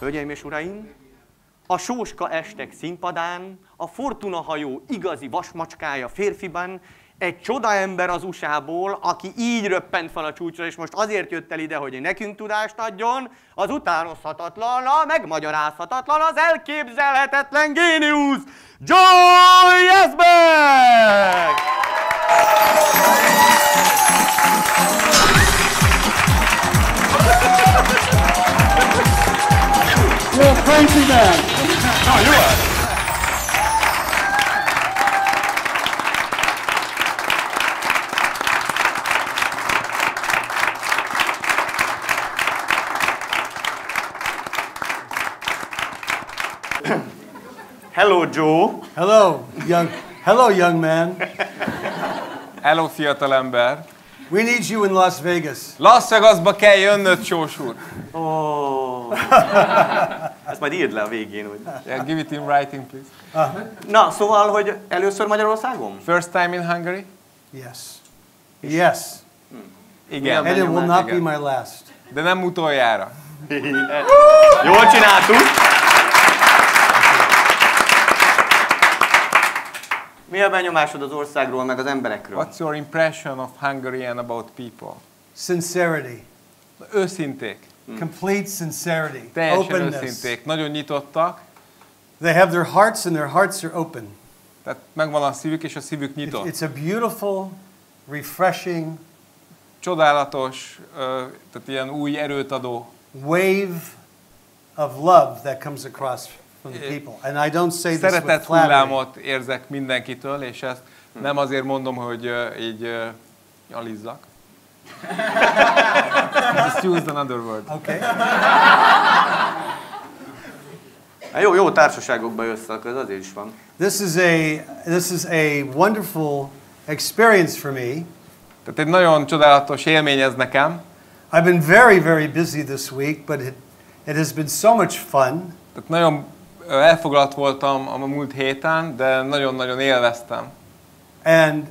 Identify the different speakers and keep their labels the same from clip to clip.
Speaker 1: Hölgyeim és uraim, a SOSKA estek színpadán, a Fortuna hajó igazi vasmacskája férfiban, egy csodaember az USA-ból, aki így röppent fel a csúcsra, és most azért jött el ide, hogy nekünk tudást adjon, az utánozhatatlan, a megmagyarázhatatlan, az elképzelhetetlen géniusz, Yazbeck!
Speaker 2: You're a crazy man!
Speaker 1: No, you are! Hello, Joe.
Speaker 2: Hello, young man.
Speaker 3: Hello, fiatalember.
Speaker 2: We need you in Las Vegas.
Speaker 3: Las Vegasba kell jönnöd, Sós úr.
Speaker 1: Oh. Ezt majd írd le a végén, úgy.
Speaker 3: Yeah, give it in writing, please.
Speaker 1: Na, szóval, hogy először Magyarországon?
Speaker 3: First time in Hungary?
Speaker 2: Yes. Yes.
Speaker 3: Igen.
Speaker 2: And it will not be my last.
Speaker 3: De nem utoljára.
Speaker 1: Jól csináltuk. Mi a benyomásod az országról, meg az emberekről?
Speaker 3: What's your impression of Hungary and about people?
Speaker 2: Sincerity.
Speaker 3: Őszinték.
Speaker 2: Complete sincerity.
Speaker 3: Teljesen
Speaker 2: Openness.
Speaker 3: őszinték. Nagyon nyitottak.
Speaker 2: They have their hearts and their hearts are open.
Speaker 3: Tehát megvan a szívük, és a szívük nyitott.
Speaker 2: It's a beautiful, refreshing,
Speaker 3: csodálatos, tehát ilyen új erőt adó
Speaker 2: wave of love that comes across from the people. And I don't say this with
Speaker 3: szeretett
Speaker 2: flattery.
Speaker 3: hullámot érzek mindenkitől, és ezt nem azért mondom, hogy így nyalizzak. Just use another word.
Speaker 2: Okay.
Speaker 1: Jó társaságokba jössz, akkor ez azért is van.
Speaker 2: This is a wonderful experience for me.
Speaker 3: Tehát egy nagyon csodálatos élmény ez nekem.
Speaker 2: I've been very, very busy this week, but it has been so much fun.
Speaker 3: Tehát nagyon elfoglalt voltam a múlt héten, de nagyon-nagyon élveztem.
Speaker 2: And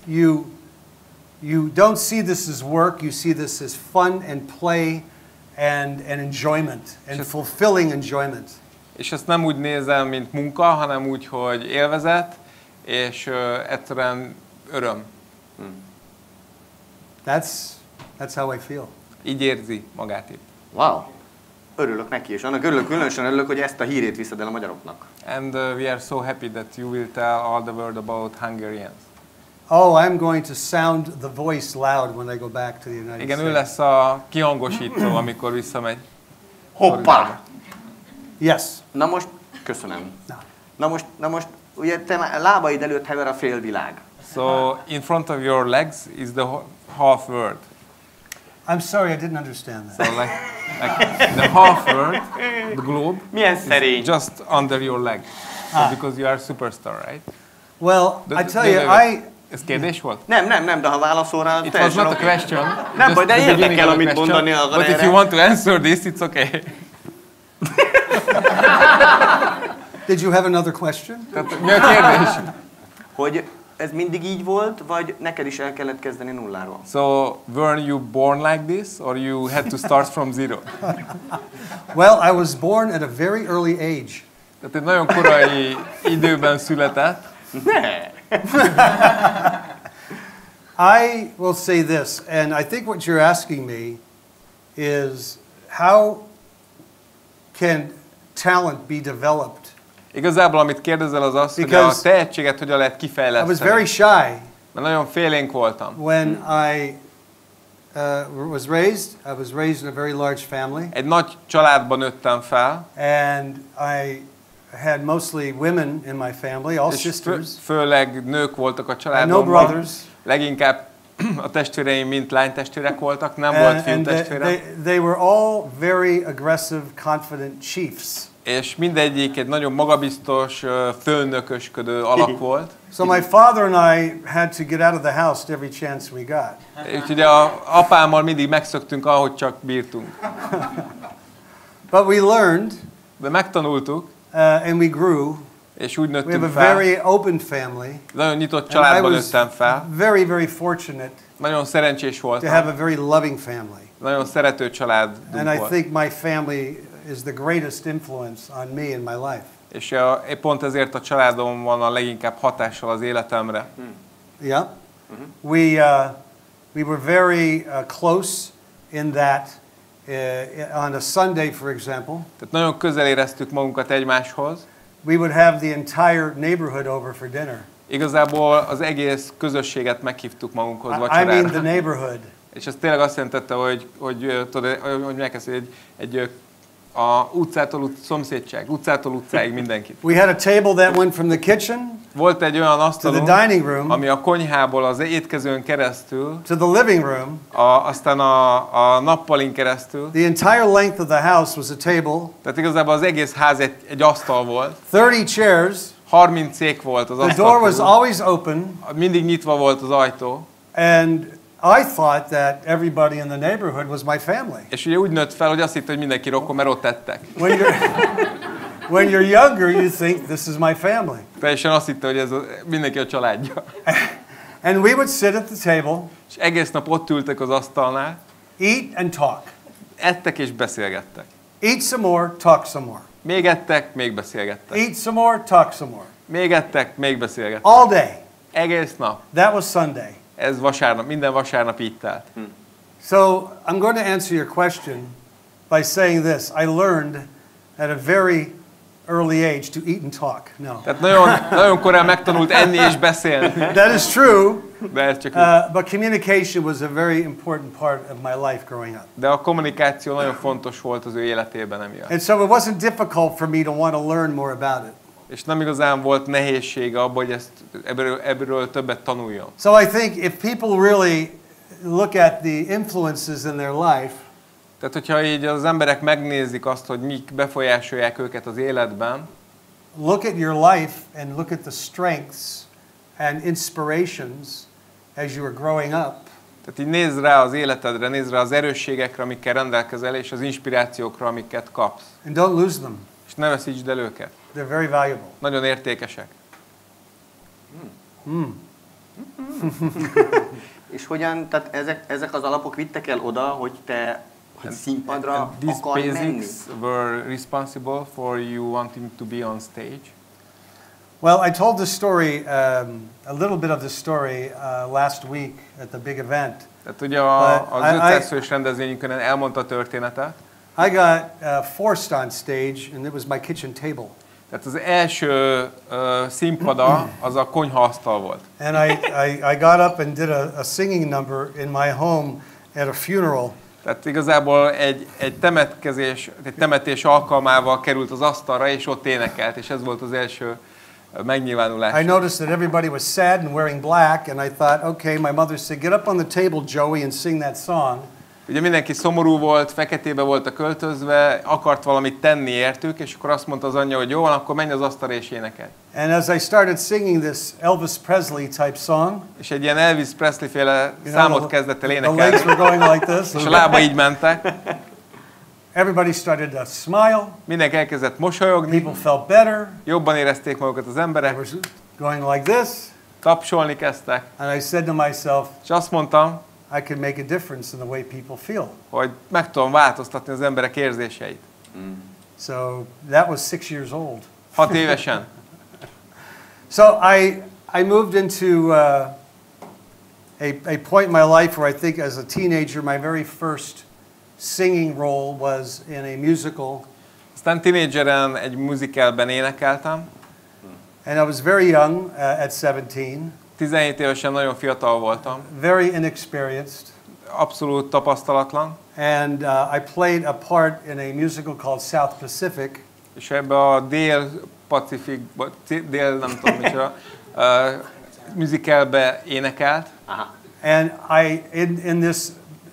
Speaker 2: you don't see this as work, you see this as fun and play and enjoyment and fulfilling enjoyment.
Speaker 3: És ezt nem úgy nézem, mint munka, hanem úgy, hogy élvezet és egyszerűen öröm.
Speaker 2: That's how I feel.
Speaker 3: Így érzi magát itt.
Speaker 1: Wow. Örülök neki, és annak különösen örülök, hogy ezt a hírét viszed el a magyaroknak.
Speaker 3: And we are so happy that you will tell all the world about Hungarians.
Speaker 2: Oh, I'm going to sound the voice loud when I go back to the United States.
Speaker 3: Igen, ő lesz a kihangosító, amikor visszamegy.
Speaker 1: Hoppá!
Speaker 2: Yes.
Speaker 1: Na most, köszönöm. Na most, ugye te lábaid előtt hever a félvilág.
Speaker 3: So, in front of your legs is the half world.
Speaker 2: I'm sorry, I didn't understand that.
Speaker 3: So like the half world, the globe,
Speaker 1: milyen szerény.
Speaker 3: is just under your leg. So because you are a superstar, right?
Speaker 2: Well, I tell you,
Speaker 3: Ez kérdés volt?
Speaker 1: Nem, de ha válaszol rá...
Speaker 3: It was not a question.
Speaker 1: Nem baj, de érdekel, amit mondani akar
Speaker 3: erre. But if you want to answer this, it's okay.
Speaker 2: Did you have another question?
Speaker 3: Tehát mi a kérdés?
Speaker 1: Hogy ez mindig így volt, vagy neked is el kellett kezdeni nulláról?
Speaker 3: So, were you born like this, or you had to start from zero?
Speaker 2: Well, I was born at a very early age.
Speaker 3: Tehát egy nagyon korai időben született.
Speaker 1: Ne!
Speaker 2: I will say this, and I think what you're asking me is how can talent be developed?
Speaker 3: Igazából, amit kérdezel, az az, hogy a tehetséget hogyan lehet kifejleszteni.
Speaker 2: I was very shy.
Speaker 3: Mert nagyon félénk voltam.
Speaker 2: When I was raised in a very large family.
Speaker 3: Egy nagy családban nőttem fel.
Speaker 2: And I had mostly women in my family, all sisters.
Speaker 3: Főleg nők voltak a családomban.
Speaker 2: No brothers.
Speaker 3: Leginkább a testvéreim mind lánytestvérek voltak, nem volt fiútestvérem.
Speaker 2: They were all very aggressive, confident chiefs.
Speaker 3: És mindegyik egy nagyon magabiztos, fölnökösködő alak volt.
Speaker 2: So my father and I had to get out of the house every chance we got.
Speaker 3: Úgyhogy apámmal mindig megszöktünk, ahogy csak bírtunk.
Speaker 2: But we learned.
Speaker 3: De megtanultuk.
Speaker 2: And we grew.
Speaker 3: És úgy nőttünk fel.
Speaker 2: We have a very open family.
Speaker 3: Nagyon nyitott családban nőttem fel.
Speaker 2: Very, very fortunate.
Speaker 3: Nagyon szerencsés voltam.
Speaker 2: To have a very loving family.
Speaker 3: Nagyon szerető családunk
Speaker 2: And I
Speaker 3: volt.
Speaker 2: think my family is the greatest influence on me in my life.
Speaker 3: És pont ezért a családom van a leginkább hatással az életemre.
Speaker 2: Yeah. We were very close in that on a Sunday, for example.
Speaker 3: Tehát nagyon közel éreztük magunkat egymáshoz.
Speaker 2: We would have the entire neighborhood over for dinner.
Speaker 3: Igazából az egész közösséget meghívtuk magunkhoz
Speaker 2: I
Speaker 3: vacsorára.
Speaker 2: mean the neighborhood.
Speaker 3: És ez tényleg azt jelentette, hogy a utcától szomszédság, utcától utcáig mindenkit.
Speaker 2: We had a table that went from the kitchen
Speaker 3: Volt egy olyan
Speaker 2: to
Speaker 3: asztalunk,
Speaker 2: the dining room,
Speaker 3: ami a konyhából az étkezőn keresztül,
Speaker 2: to the living room.
Speaker 3: aztán a nappalin keresztül.
Speaker 2: The entire length of the house was a table.
Speaker 3: Tehát igazából az egész ház egy asztal volt.
Speaker 2: 30 chairs.
Speaker 3: 30 szék volt az
Speaker 2: The door was
Speaker 3: asztal.
Speaker 2: always open.
Speaker 3: Mindig nyitva volt az ajtó.
Speaker 2: And I thought that everybody in the neighborhood was my family.
Speaker 3: És ugye úgy nőtt fel, hogy azt hitte, hogy mindenki rokon, mert ott ettek.
Speaker 2: When you're younger, you think this is my family.
Speaker 3: Teljesen azt hitte, hogy ez mindenki a családja.
Speaker 2: And we would sit at the table.
Speaker 3: És egész nap ott ültek az asztalnál.
Speaker 2: Eat and talk.
Speaker 3: Ettek és beszélgettek.
Speaker 2: Eat some more, talk some more.
Speaker 3: Még ettek, még beszélgettek.
Speaker 2: Eat some more, talk some more.
Speaker 3: Még ettek, még beszélgettek.
Speaker 2: All day.
Speaker 3: Egész nap.
Speaker 2: That was Sunday.
Speaker 3: Ez vasárnap, minden vasárnap így telt.
Speaker 2: So I'm going to answer your question by saying this. I learned at a very early age to eat and talk. No.
Speaker 3: Tehát nagyon korán megtanult enni és beszélni.
Speaker 2: That is true.
Speaker 3: De ez csak
Speaker 2: But communication was a very important part of my life growing up.
Speaker 3: De a kommunikáció nagyon fontos volt az ő életében emiatt.
Speaker 2: And so it wasn't difficult for me to want to learn more about it.
Speaker 3: És nem igazán volt nehézsége abban, hogy ebből többet tanuljon.
Speaker 2: So I think if people really look at the influences in their life,
Speaker 3: Tehát, hogyha így az emberek megnézik azt, hogy mik befolyásolják őket az életben,
Speaker 2: look at your life and look at the strengths and inspirations as you are growing up.
Speaker 3: tehát így nézd rá az életedre, nézd rá az erősségekre, amikkel rendelkezel, és az inspirációkra, amiket kapsz.
Speaker 2: And don't lose them.
Speaker 3: És ne veszítsd el őket.
Speaker 2: They're very valuable.
Speaker 3: Nagyon értékesek.
Speaker 1: És hogyan, tehát ezek az alapok vittek el oda, hogy te színpadra akarj menni?
Speaker 3: These basics were responsible for you wanting to be on stage.
Speaker 2: Well, I told the story, a little bit of the story last week at the big event.
Speaker 3: Tehát ugye az 500 fős rendezvényünkön elmondta a történetet.
Speaker 2: I got forced on stage, and it was my kitchen table.
Speaker 3: Tehát az első színpada az a konyhaasztal volt.
Speaker 2: And I got up and did a singing number in my home at a funeral.
Speaker 3: Tehát igazából egy temetés alkalmával került az asztalra, és ott énekelt, és ez volt az első megnyilvánulás.
Speaker 2: I noticed that everybody was sad and wearing black, and I thought, okay, my mother said, get up on the table, Joey, and sing that song.
Speaker 3: Ugye mindenki szomorú volt, feketébe volt a költözve, akart valamit tenni értük, és akkor azt mondta az anyja, hogy jó van, akkor menj az asztalra és énekelj.
Speaker 2: And as I started singing this Elvis Presley type song,
Speaker 3: És egy ilyen Elvis Presley féle számot kezdett el
Speaker 2: the legs were
Speaker 3: énekelni,
Speaker 2: going like this.
Speaker 3: és a lába így mentek.
Speaker 2: Everybody started to smile.
Speaker 3: Mindenki elkezdett mosolyogni,
Speaker 2: People felt better.
Speaker 3: jobban érezték magukat az
Speaker 2: They
Speaker 3: emberek,
Speaker 2: were going like this.
Speaker 3: tapsolni kezdtek,
Speaker 2: And I said to myself,
Speaker 3: és azt mondtam,
Speaker 2: I could make a difference in the way people feel.
Speaker 3: hogy meg tudom változtatni az emberek érzéseit.
Speaker 2: So that was 6 years old.
Speaker 3: 6 évesen.
Speaker 2: So I moved into a point in my life where I think as a teenager, my very first singing role was in a musical.
Speaker 3: Aztán tínédzseren egy musicalben énekeltem.
Speaker 2: And I was very young at 17.
Speaker 3: 17 évesen nagyon fiatal voltam.
Speaker 2: Very inexperienced.
Speaker 3: Abszolút tapasztalatlan.
Speaker 2: And I played a part in a musical called South Pacific.
Speaker 3: És ebbe a Dél-Pacifik, dél nem tudom micsoda, musicalbe énekelt.
Speaker 1: Aha.
Speaker 2: And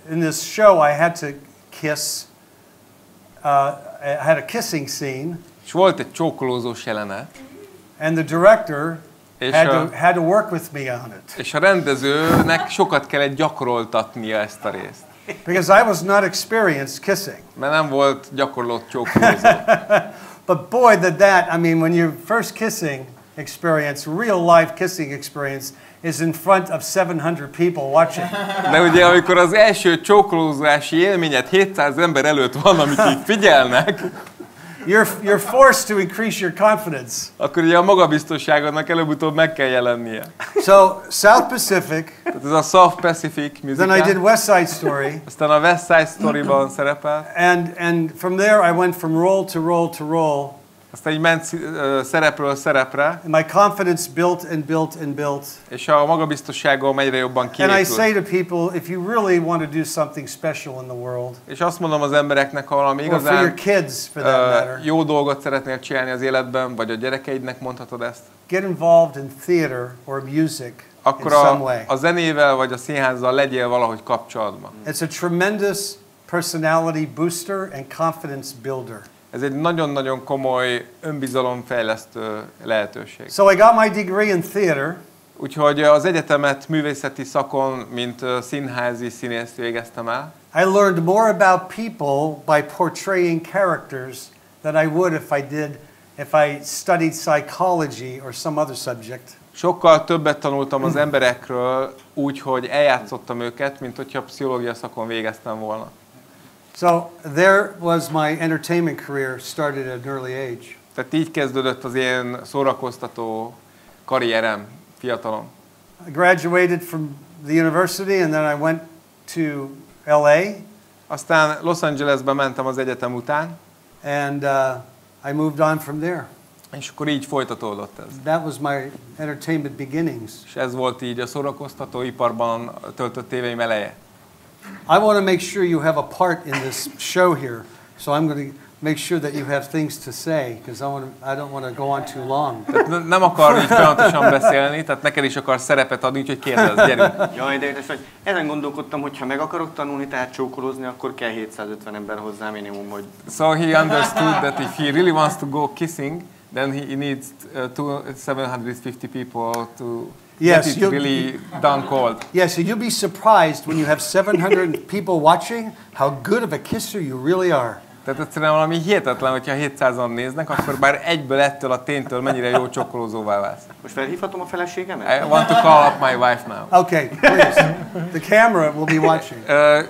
Speaker 2: in this show I had to kiss. I had a kissing scene.
Speaker 3: És volt egy csókolózós jelenet.
Speaker 2: And the director
Speaker 3: És
Speaker 2: had to work with me on it.
Speaker 3: És a rendezőnek sokat kellett gyakoroltatnia ezt a részt.
Speaker 2: Because I was not experienced kissing.
Speaker 3: Mert nem volt gyakorlott csókolózó.
Speaker 2: But boy, I mean, when you're first kissing, experience, real life kissing experience, is in front of 700 people watching.
Speaker 3: De ugye, amikor az első csókolózási élményed 700 ember előtt van, amik így figyelnek,
Speaker 2: you're forced to increase your confidence.
Speaker 3: Akkor ugye a magabiztosságodnak előbb-utóbb meg kell jelennie.
Speaker 2: So, South Pacific.
Speaker 3: Tehát ez a South Pacific musical.
Speaker 2: Then I did West Side Story.
Speaker 3: Aztán a West Side Story-ban szerepel.
Speaker 2: And from there I went from role to role to role.
Speaker 3: Aztán így ment szerepről szerepre.
Speaker 2: And my confidence built and built and built.
Speaker 3: És a magabiztosságom egyre jobban kiépült.
Speaker 2: And I say to people, if you really want to do something special in the world,
Speaker 3: és azt mondom az embereknek, ha valami igazán
Speaker 2: for your kids, for that matter,
Speaker 3: jó dolgot szeretnél csinálni az életben, vagy a gyerekeidnek mondhatod ezt,
Speaker 2: get involved in theater or music
Speaker 3: akkor
Speaker 2: in some way.
Speaker 3: a zenével vagy a színházzal legyél valahogy kapcsolatban.
Speaker 2: It's a tremendous personality booster and confidence builder.
Speaker 3: Ez egy nagyon-nagyon komoly önbizalomfejlesztő lehetőség.
Speaker 2: So I got my degree in theater.
Speaker 3: Úgyhogy az egyetemet művészeti szakon, mint színházi színész végeztem el.
Speaker 2: I learned more about people by portraying characters than I would if I studied psychology or some other subject.
Speaker 3: Sokkal többet tanultam az emberekről úgy, hogy eljátszottam őket, mint hogyha pszichológia szakon végeztem volna.
Speaker 2: So there was my entertainment career started at an early age.
Speaker 3: Tehát így kezdődött az én szórakoztató karrierem fiatalon.
Speaker 2: I graduated from the university and then I went to LA.
Speaker 3: Aztán Los Angelesbe mentem az egyetem után.
Speaker 2: And I moved on from there.
Speaker 3: És akkor így folytatódott ez.
Speaker 2: That was my entertainment beginnings.
Speaker 3: És ez volt így a szórakoztatóiparban töltött éveim eleje.
Speaker 2: I want to make sure you have a part in this show here, so I'm going to make sure that you have things to say, because I don't want to go on too long.
Speaker 3: Tehát nem akar így folyamatosan beszélni, tehát neked is akar szerepet adni, úgyhogy kérdezz, gyerünk.
Speaker 1: Jaj, de édes vagy. Ezen gondolkodtam, hogy ha meg akarok tanulni, tehát csókolózni, akkor kell 750 ember hozzá minimum, hogy...
Speaker 3: So he understood that if he really wants to go kissing, then he needs 750 people to get it really done cold.
Speaker 2: Yes, you'll be surprised when you have 700 people watching how good of a kisser you really are.
Speaker 3: Tehát egyszerűen valami hihetetlen, hogyha 700-an néznek, akkor bár egyből ettől a ténytől mennyire jó csokkolózóvá válsz.
Speaker 1: Most felhívhatom a feleségemet?
Speaker 3: I want to call up my wife now.
Speaker 2: Okay, please. The camera will be watching.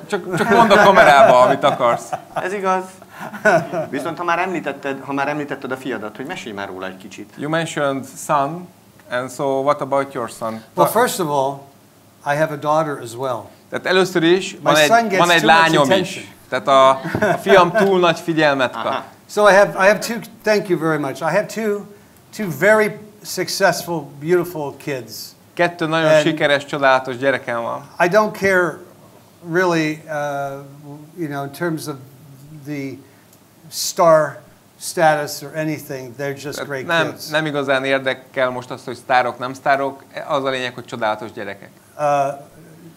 Speaker 3: Csak mondd a kamerába, amit akarsz.
Speaker 1: Ez igaz. Viszont ha már említetted a fiadat, hogy mesélj már róla egy kicsit.
Speaker 3: You mentioned son, and so what about your son?
Speaker 2: Well, first of all, I have a daughter as well.
Speaker 3: Tehát először is van egy lányom is. Tehát a fiam túl nagy figyelmet kap.
Speaker 2: So I have two. Thank you very much. I have two very successful, beautiful kids.
Speaker 3: Kettő nagyon sikeres, csodálatos gyerekem van.
Speaker 2: I don't care really, in terms of the star status or anything. They're just great kids.
Speaker 3: Nem igazán érdekel most az, hogy sztárok, nem sztárok. Az a lényeg, hogy csodálatos gyerekek.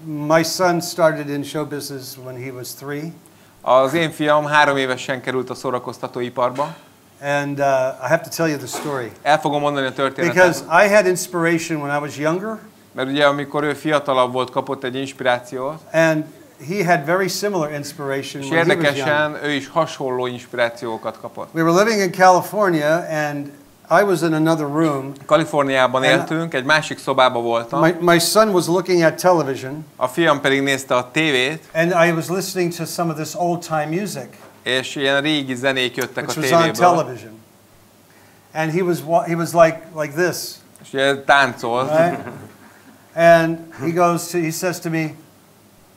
Speaker 2: My son started in show business when he was 3.
Speaker 3: Az én fiam 3 évesen került a szórakoztatóiparba.
Speaker 2: And I have to tell you the story.
Speaker 3: El fogom mondani a történetet.
Speaker 2: Because I had inspiration when I was younger.
Speaker 3: Mert ugye amikor ő fiatalabb volt, kapott egy inspirációt.
Speaker 2: And he had very similar inspiration when he was young.
Speaker 3: Ő is hasonló inspirációkat kapott.
Speaker 2: We were living in California and I was in another room.
Speaker 3: Kaliforniában éltünk, egy másik szobában voltam.
Speaker 2: My son was looking at television.
Speaker 3: A fiam pedig nézte a tévét.
Speaker 2: And I was listening to some of this old-time music.
Speaker 3: És ilyen régi zenék jöttek a
Speaker 2: tévéből. Which was on television. And he was like this.
Speaker 3: És ugye táncolt.
Speaker 2: Right? And he says to me,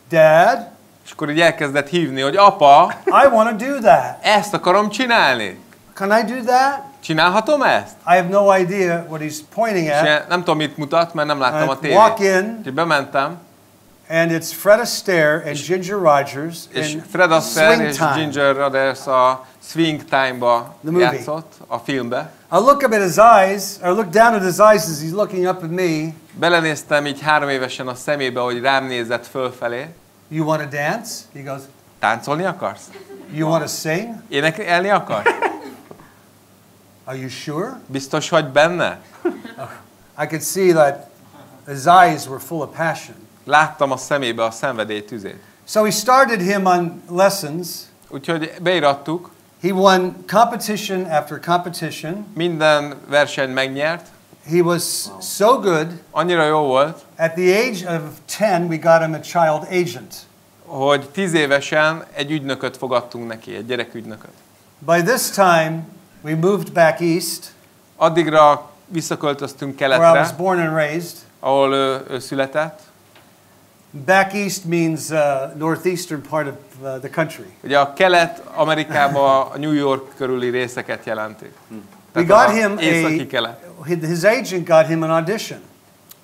Speaker 2: Dad.
Speaker 3: És akkor így elkezdett hívni, hogy apa.
Speaker 2: I want to do that.
Speaker 3: Ezt akarom csinálni.
Speaker 2: Can I do that?
Speaker 3: Csinálhatom ezt?
Speaker 2: I have no idea what he's pointing at.
Speaker 3: És nem tudom, mit mutat, mert nem láttam a tévét.
Speaker 2: Walk in.
Speaker 3: Úgyhogy bementem.
Speaker 2: And it's Fred Astaire and Ginger Rogers
Speaker 3: és Fred Astaire és Ginger Rogers a Swing Time-ba játszott, a filmbe.
Speaker 2: I look up at his eyes, I look down at his eyes as he's looking up at me.
Speaker 3: Belenéztem így 3 évesen a szemébe, hogy rám nézett fölfelé.
Speaker 2: You want to dance? He goes.
Speaker 3: Táncolni akarsz?
Speaker 2: You want to sing?
Speaker 3: Énekelni akarsz?
Speaker 2: Are you sure?
Speaker 3: Biztos vagy benne?
Speaker 2: I could see that his eyes were full of passion.
Speaker 3: Láttam a szemébe a szenvedély tüzét.
Speaker 2: So we started him on lessons.
Speaker 3: Úgyhogy beirattuk.
Speaker 2: He won competition after competition.
Speaker 3: Minden versenyt megnyert.
Speaker 2: He was so good.
Speaker 3: Annyira jó volt.
Speaker 2: At the age of 10, we got him a child agent.
Speaker 3: Hogy 10 évesen egy ügynököt fogadtunk neki, egy gyerekügynököt.
Speaker 2: By this time, we moved back east.
Speaker 3: Addigra visszaköltöztünk keletre,
Speaker 2: where I was born and raised.
Speaker 3: Ahol ő született.
Speaker 2: Back east means northeastern part of the country.
Speaker 3: Ugye a Kelet-Amerikában a New York körüli részeket jelenti.
Speaker 2: We got him his agent got him an audition.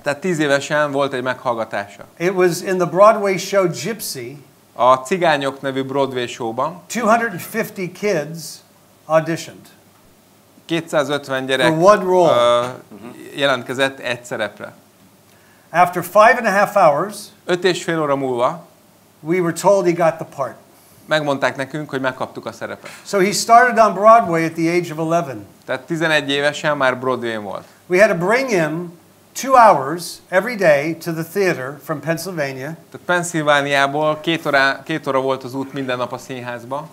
Speaker 3: Tehát 10 évesen volt egy meghallgatása.
Speaker 2: It was in the Broadway show Gypsy.
Speaker 3: A Cigányok nevű Broadway showban
Speaker 2: 250 kids auditioned.
Speaker 3: 250 gyerek jelentkezett egy szerepre.
Speaker 2: After 5.5 hours,
Speaker 3: 5,5 óra múlva,
Speaker 2: we were told he got the part.
Speaker 3: Megmondták nekünk, hogy megkaptuk a szerepet.
Speaker 2: So he started on Broadway at the age of 11.
Speaker 3: Tehát 11 évesen már Broadwayn volt.
Speaker 2: We had to bring him 2 hours every day to the theater from Pennsylvania.
Speaker 3: Tehát Pennsylvániából 2 óra volt az út minden nap a színházba.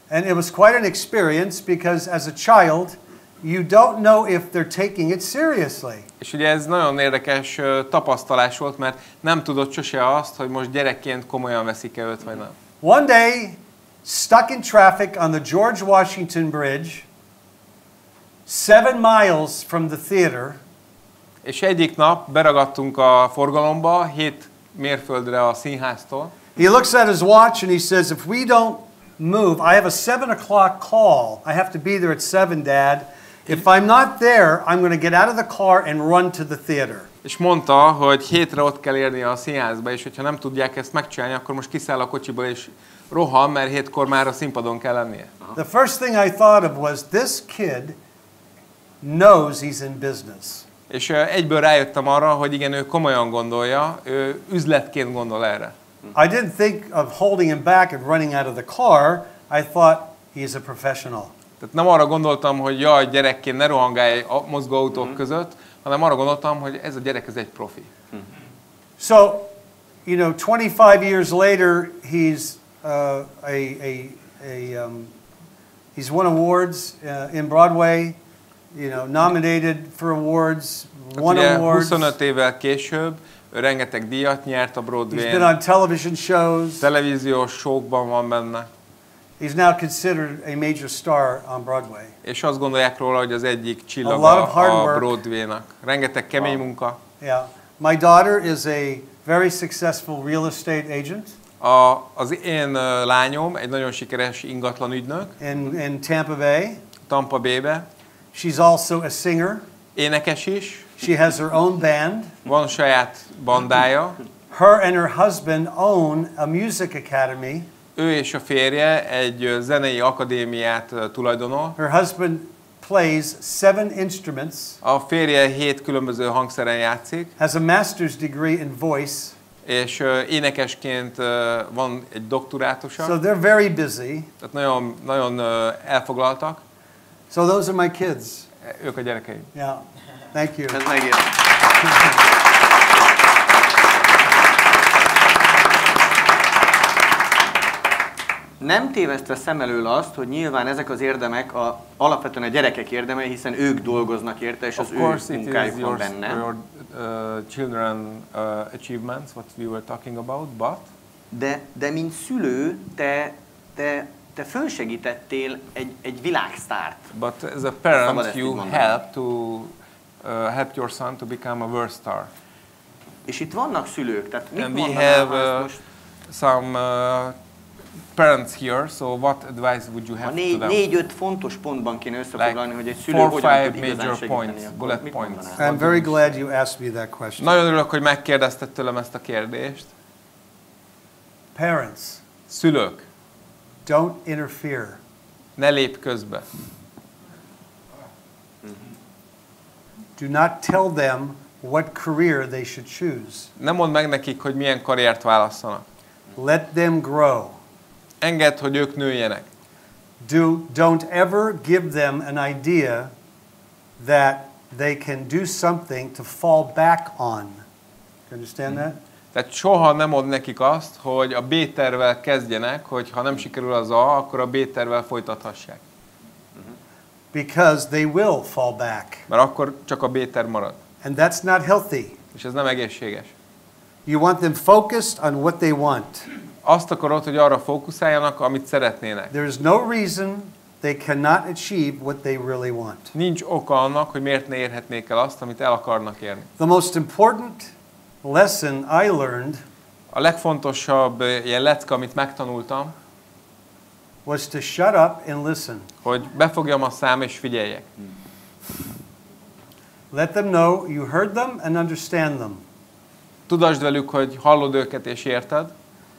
Speaker 2: And it was quite an experience because as a child you don't know if they're taking it seriously.
Speaker 3: És ugye ez nagyon érdekes tapasztalás volt, mert nem tudod sose azt, hogy most gyerekként komolyan veszik-e őt, vagy nem.
Speaker 2: One day, stuck in traffic on the George Washington Bridge, 7 miles from the theater.
Speaker 3: És egyik nap beragadtunk a forgalomba, 7 mérföldre a színháztól.
Speaker 2: He looks at his watch and he says, if we don't move, I have a 7 o'clock call. I have to be there at 7, Dad. If I'm not there, I'm going to get out of the car and run to the theater.
Speaker 3: És mondta, hogy 7-re ott kell érnie a színházba, és hogyha nem tudják ezt megcsinálni, akkor most kiszáll a kocsiból és rohan, mert 7-kor már a színpadon kell lennie.
Speaker 2: The first thing I thought of was this kid knows he's in business.
Speaker 3: És egyből rájöttem arra, hogy igen, ő komolyan gondolja, ő üzletként gondol erre.
Speaker 2: I didn't think of holding him back and running out of the car. I thought he's a professional.
Speaker 3: Tehát nem arra gondoltam, hogy jaj, gyerekként ne rohangálj a mozgóautók között, hanem arra gondoltam, hogy ez a gyerek ez egy profi.
Speaker 2: So, you know, 25 years later, he's he's won awards in Broadway. You know, nominated for awards, won awards.
Speaker 3: 25 évvel később ő rengeteg díjat nyert a Broadwayn.
Speaker 2: He's been on television shows.
Speaker 3: Televíziós showkban van benne.
Speaker 2: He's now considered a major star on Broadway.
Speaker 3: És azt gondolják róla, hogy az egyik csillaga a Broadwaynak. Rengeteg kemény munka.
Speaker 2: Yeah. My daughter is a very successful real estate agent.
Speaker 3: Az én lányom egy nagyon sikeres ingatlan ügynök.
Speaker 2: In Tampa Bay.
Speaker 3: Tampa Bay-be.
Speaker 2: She's also a singer.
Speaker 3: Énekes is.
Speaker 2: She has her own band.
Speaker 3: Van saját bandája.
Speaker 2: Her and her husband own a music academy.
Speaker 3: Ő és a férje egy zenei akadémiát tulajdonol.
Speaker 2: Her husband plays 7 instruments.
Speaker 3: A férje 7 különböző hangszeren játszik.
Speaker 2: Has a master's degree in voice.
Speaker 3: És énekesként van egy doktorátusa.
Speaker 2: So they're very busy.
Speaker 3: Tehát nagyon elfoglaltak.
Speaker 2: So those are my kids.
Speaker 3: Ők a gyerekeim.
Speaker 2: Yeah. Thank you.
Speaker 1: Ez megint. Nem tévesztve szem elől azt, hogy nyilván ezek az érdemek alapvetően a gyerekek érdemei, hiszen ők dolgoznak érte, és az ő munkájuk van benne.
Speaker 3: Your children achievements, what we were talking about, but...
Speaker 1: De mint szülő, te fölsegítettél egy világsztárt.
Speaker 3: But as a parent, you help your son to become a world star.
Speaker 1: És itt vannak szülők, tehát mit
Speaker 3: and we
Speaker 1: mondanál,
Speaker 3: have some parents here, so what advice would you have to them?
Speaker 1: 4-5 fontos pontban kéne összefoglalni, hogy egy szülő
Speaker 3: 4-5
Speaker 1: hogyan tud igazán
Speaker 3: major
Speaker 1: segíteni.
Speaker 3: points, bullet points.
Speaker 2: I'm very glad you asked me that question.
Speaker 3: Nagyon örülök, hogy megkérdezted tőlem ezt a kérdést.
Speaker 2: Parents.
Speaker 3: Szülők.
Speaker 2: Don't interfere.
Speaker 3: Ne lépj közbe.
Speaker 2: Do not tell them what career they should choose.
Speaker 3: Nem mondd meg nekik, hogy milyen karriert válasszanak.
Speaker 2: Let them grow.
Speaker 3: Engedd, hogy ők nőjenek.
Speaker 2: Don't ever give them an idea that they can do something to fall back on. You understand that?
Speaker 3: Tehát soha nem mondd nekik azt, hogy a B-tervvel kezdjenek, hogy ha nem sikerül az A, akkor a B-tervvel folytathassák.
Speaker 2: Because they will fall back.
Speaker 3: Mert akkor csak a B-terv marad.
Speaker 2: And that's not healthy.
Speaker 3: És ez nem egészséges.
Speaker 2: You want them focused on what they want.
Speaker 3: Azt akarod, hogy arra fókuszáljanak, amit szeretnének.
Speaker 2: There is no reason they cannot achieve what they really want.
Speaker 3: Nincs oka annak, hogy miért ne érhetnék el azt, amit el akarnak érni.
Speaker 2: The most important lesson I learned
Speaker 3: A legfontosabb ilyen lecke, amit megtanultam,
Speaker 2: was to shut up and listen.
Speaker 3: hogy befogjam a szám és figyeljek.
Speaker 2: Let them know you heard them and understand them.
Speaker 3: Tudasd velük, hogy hallod őket és érted.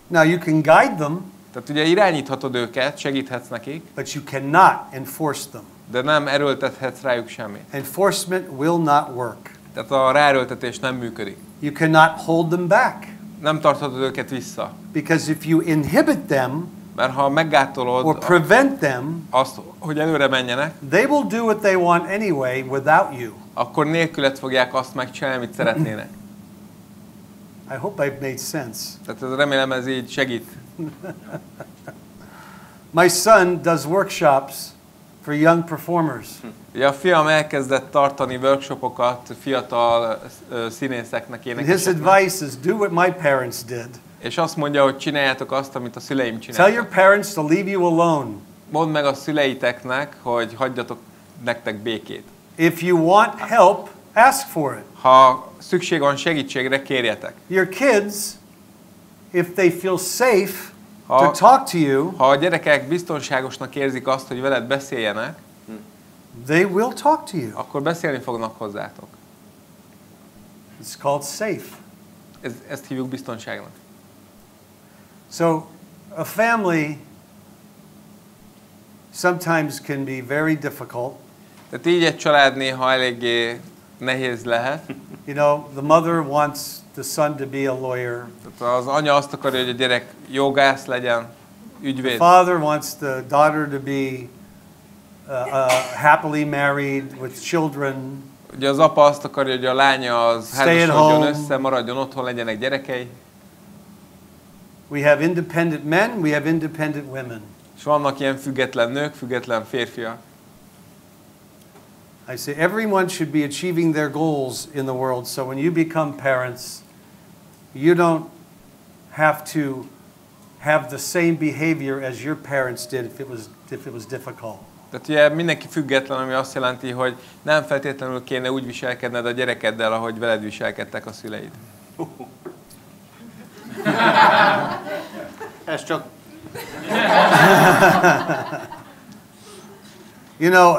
Speaker 2: Now you can guide them,
Speaker 3: Tehát ugye irányíthatod őket, segíthetsz nekik,
Speaker 2: but you cannot enforce them.
Speaker 3: de nem erőltethetsz rájuk semmit.
Speaker 2: Enforcement will not work.
Speaker 3: Tehát a ráerőltetés nem működik.
Speaker 2: You cannot hold them back.
Speaker 3: Nem tarthatod őket vissza.
Speaker 2: Because if you inhibit them
Speaker 3: Mert ha meggátolod
Speaker 2: or prevent them,
Speaker 3: azt, hogy előre menjenek,
Speaker 2: they will do what they want anyway without you.
Speaker 3: akkor nélküled fogják azt megcsinálni, amit szeretnének.
Speaker 2: I hope I've made sense.
Speaker 3: Tehát remélem ez így segít.
Speaker 2: My son does workshops for young performers.
Speaker 3: Ugye a fiam elkezdett tartani workshopokat fiatal színészeknek,
Speaker 2: And his
Speaker 3: énekeseknek.
Speaker 2: advice is do what my parents did.
Speaker 3: És azt mondja, hogy csináljátok azt, amit a szüleim
Speaker 2: Tell your
Speaker 3: csináltak.
Speaker 2: parents to leave you alone.
Speaker 3: Mondd meg a szüleiteknek, hogy hagyjatok nektek békét.
Speaker 2: If you want help, ask for it.
Speaker 3: Ha szükség van segítségre, kérjetek.
Speaker 2: Your kids, if they feel safe to
Speaker 3: Ha,
Speaker 2: talk to you,
Speaker 3: ha a gyerekek biztonságosnak érzik azt, hogy veled beszéljenek,
Speaker 2: they will talk to you.
Speaker 3: akkor beszélni fognak hozzátok.
Speaker 2: It's called safe.
Speaker 3: Ezt hívjuk biztonságnak.
Speaker 2: So a family sometimes can be very difficult.
Speaker 3: Tehát így egy család néha eléggé nehéz lehet.
Speaker 2: You know, the mother wants the son to be a lawyer.
Speaker 3: Tehát az anya azt akarja, hogy a gyerek jogász legyen,
Speaker 2: The
Speaker 3: ügyvéd.
Speaker 2: father wants the daughter to be happily married with children.
Speaker 3: Ugye az apa azt akarja, hogy a lánya az
Speaker 2: Stay at
Speaker 3: házasodjon
Speaker 2: home.
Speaker 3: össze, maradjon otthon, legyenek gyerekei.
Speaker 2: We have independent men, we have independent women.
Speaker 3: És vannak ilyen független nők, független férfiak.
Speaker 2: I say everyone should be achieving their goals in the world. So when you become parents, you don't have to have the same behavior as your parents did if it was difficult.
Speaker 3: Tehát ugye mindenki független, ami azt jelenti, hogy nem feltétlenül kéne úgy viselkedned a gyerekeddel, ahogy veled viselkedtek a szüleid.
Speaker 1: Ez csak...
Speaker 2: You know,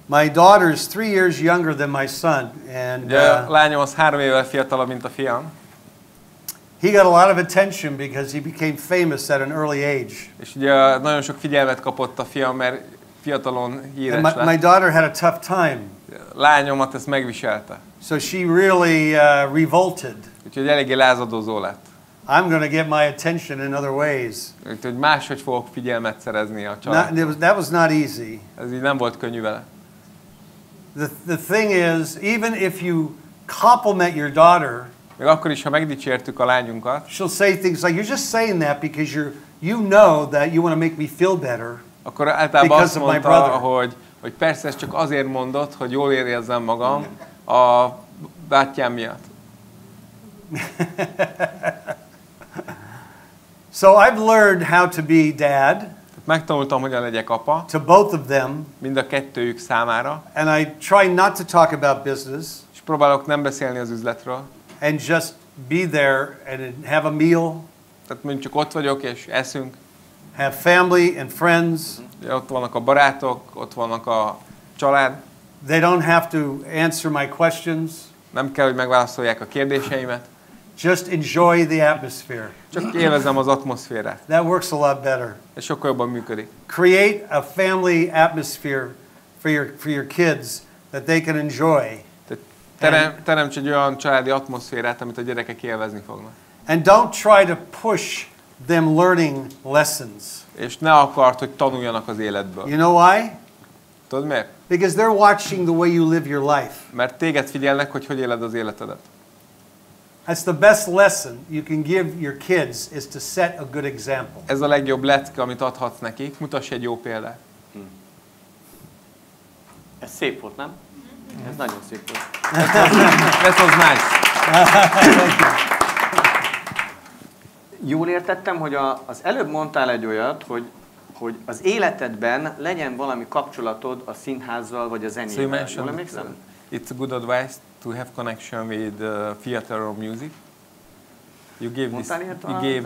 Speaker 2: my daughter is 3 years younger than my son, and
Speaker 3: Ugye a lányom az 3 évvel fiatalabb, mint a fiam.
Speaker 2: he got a lot of attention because he became famous at an early age.
Speaker 3: És ugye nagyon sok figyelmet kapott a fiam, mert fiatalon híres
Speaker 2: And my
Speaker 3: lett.
Speaker 2: daughter had a tough time,
Speaker 3: Lányomat ezt megviselte.
Speaker 2: so she really revolted.
Speaker 3: Úgyhogy eléggé lázadózó lett.
Speaker 2: I'm going to get my attention in other ways.
Speaker 3: Úgyhogy máshogy fogok figyelmet szerezni a család.
Speaker 2: That was not easy.
Speaker 3: Ez így nem volt könnyű vele.
Speaker 2: The thing is, even if you compliment your daughter,
Speaker 3: Még akkor is, ha megdicsértük a lányunkat,
Speaker 2: she'll say things like, "You're just saying that because you know that you want to make me feel better."
Speaker 3: akkor általában
Speaker 2: Because
Speaker 3: azt
Speaker 2: of my
Speaker 3: mondta,
Speaker 2: brother.
Speaker 3: hogy persze ezt csak azért mondod, hogy jól érezzem magam a bátyám miatt.
Speaker 2: So I've learned how to be dad
Speaker 3: Megtanultam, hogyan legyek apa,
Speaker 2: to both of them,
Speaker 3: mind a kettőjük számára,
Speaker 2: and I try not to talk about business
Speaker 3: és próbálok nem beszélni az üzletről.
Speaker 2: and just be there and have a meal,
Speaker 3: Tehát mondjuk csak ott vagyok és eszünk,
Speaker 2: have family and friends.
Speaker 3: ott vannak a barátok, ott vannak a család,
Speaker 2: They don't have to answer my questions.
Speaker 3: nem kell, hogy megválaszolják a kérdéseimet,
Speaker 2: Just enjoy the atmosphere.
Speaker 3: csak élvezem az atmoszférát,
Speaker 2: That works a lot better.
Speaker 3: és sokkal jobban működik.
Speaker 2: Create a family atmosphere for your kids that they can enjoy.
Speaker 3: Teremts egy olyan családi atmoszférát, amit a gyerekek élvezni fognak.
Speaker 2: And don't try to push them learning lessons.
Speaker 3: És ne akart, hogy tanuljanak az életből.
Speaker 2: You know why?
Speaker 3: Tudod miért?
Speaker 2: Because they're watching the way you live your life.
Speaker 3: Mert téged figyelnek, hogy éled az életedet.
Speaker 2: That's the best lesson you can give your kids is to set a good example.
Speaker 3: Ez a legjobb lecke, amit adhatsz nekik. Mutass egy jó példát.
Speaker 1: Ez szép volt, nem? Ez nagyon szép volt.
Speaker 3: That was nice.
Speaker 1: Jól értettem, hogy az előbb mondtál egy olyat, hogy az életedben legyen valami kapcsolatod a színházzal vagy a zenével. Jól emlékszem?
Speaker 3: It's a good advice to have connection with theater or music. You gave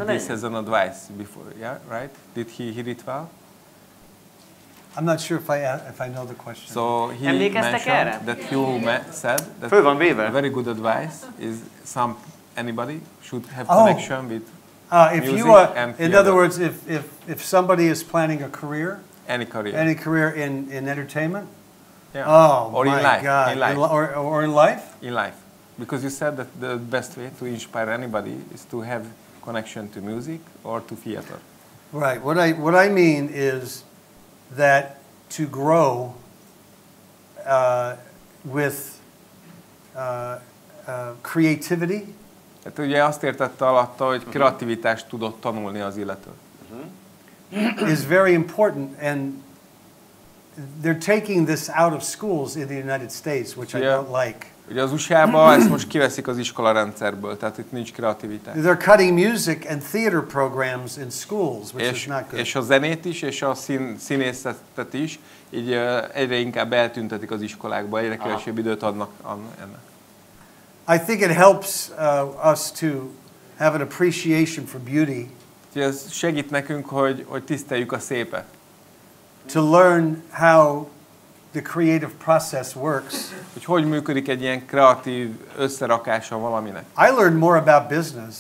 Speaker 3: this as an advice before, yeah, right? Did he hear it well?
Speaker 2: I'm not sure if I know the question.
Speaker 3: So he mentioned that you said that a very good advice is anybody should have connection with music and theater.
Speaker 2: In other words, if somebody is planning a career,
Speaker 3: any career
Speaker 2: in entertainment,
Speaker 3: yeah.
Speaker 2: Oh
Speaker 3: or
Speaker 2: my
Speaker 3: in life,
Speaker 2: God,
Speaker 3: in life.
Speaker 2: Or in life,
Speaker 3: in life, because you said that the best way to inspire anybody is to have connection to music or to theater.
Speaker 2: Right. What I mean is that to grow with creativity.
Speaker 3: Hát ugye azt értette alatta, hogy kreativitást tudott tanulni az illető.
Speaker 2: Is very important, and they're taking this out of schools in the United States, which I don't like.
Speaker 3: Ugye az USA-ban ezt most kiveszik az iskola rendszerből, tehát itt nincs kreativitás.
Speaker 2: They're cutting music and theater programs in schools, which is not good.
Speaker 3: És a zenét is, és a színészetet is, így egyre inkább eltüntetik az iskolákba, egyre kevesebb időt adnak ennek.
Speaker 2: I think it helps us to have an appreciation for beauty.
Speaker 3: Ez segít nekünk, hogy tiszteljük a szépet.
Speaker 2: To learn how the creative process works.
Speaker 3: Hogy működik egy ilyen kreatív összerakása valaminek.
Speaker 2: I learned more about business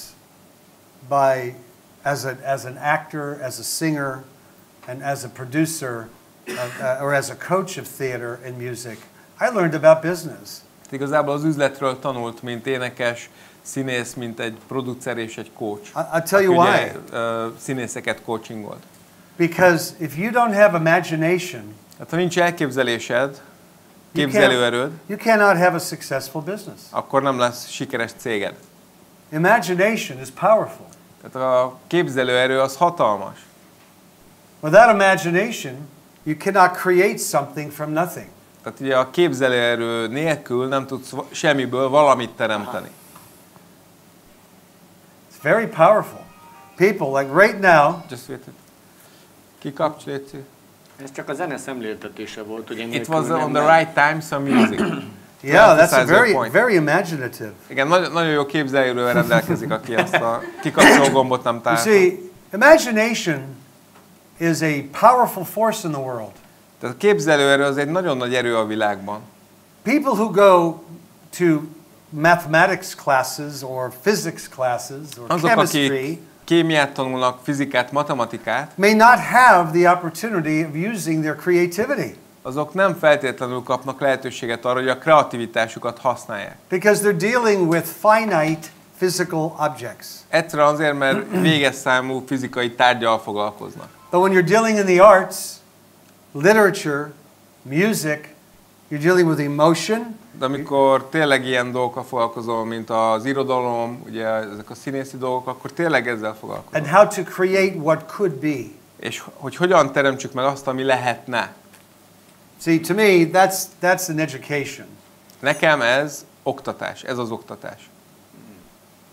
Speaker 2: as an actor, as a singer, and as a producer, or as a coach of theater and music. I learned about business.
Speaker 3: Igazából az üzletről tanult, mint énekes, színész, mint egy producer és egy coach.
Speaker 2: I'll tell you why.
Speaker 3: Színészeket coachingolt.
Speaker 2: Because if you don't have imagination,
Speaker 3: hát ha nincs elképzelésed, képzelőerőd,
Speaker 2: you cannot have a successful business.
Speaker 3: Akkor nem lesz sikeres céged.
Speaker 2: Imagination is powerful.
Speaker 3: Tehát a képzelőerő az hatalmas.
Speaker 2: Without imagination, you cannot create something from nothing.
Speaker 3: Tehát ugye a képzelőerő nélkül nem tudsz semmiből valamit teremteni.
Speaker 2: It's very powerful. People, like right now.
Speaker 3: Just wait. Kikapcsoljuk.
Speaker 1: Ez csak a zene szemléltetése volt, ugye?
Speaker 3: It was on the right time some music.
Speaker 2: Yeah, that's very imaginative.
Speaker 3: Igen, nagyon jó képzelőerővel rendelkezik, aki azt a kikapcsoló gombot nem találta.
Speaker 2: You see, imagination is a powerful force in the world.
Speaker 3: Tehát a képzelőerő az egy nagyon nagy erő a világban.
Speaker 2: People who go to mathematics classes or physics classes or chemistry
Speaker 3: kémiát tanulnak, fizikát, matematikát,
Speaker 2: may not have the opportunity of using their creativity.
Speaker 3: Azok nem feltétlenül kapnak lehetőséget arra, hogy a kreativitásukat használják.
Speaker 2: Because they're dealing with finite physical objects.
Speaker 3: Egyszerűen azért, mert véges számú fizikai tárggyal foglalkoznak.
Speaker 2: But when you're dealing in the arts, literature, music, you're dealing with emotion.
Speaker 3: De amikor tényleg ilyen dolgokkal foglalkozol, mint az irodalom, ugye ezek a színészi dolgok, akkor tényleg ezzel foglalkozol.
Speaker 2: And how to create what could be.
Speaker 3: És hogy hogyan teremtsük meg azt, ami lehetne.
Speaker 2: See, to me, that's an education.
Speaker 3: Nekem ez oktatás, ez az oktatás.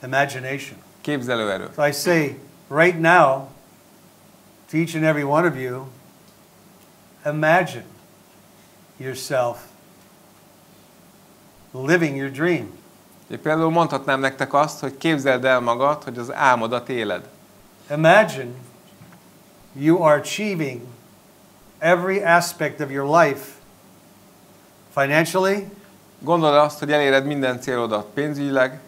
Speaker 2: Imagination.
Speaker 3: Képzelőerő.
Speaker 2: So I say, right now, to each and every one of you, imagine yourself living your dream.
Speaker 3: Én például mondhatnám nektek azt, hogy képzeld el magad, hogy az álmodat éled.
Speaker 2: Imagine you are achieving every aspect of your life financially.
Speaker 3: Gondold azt, hogy eléred minden célodat pénzügyileg,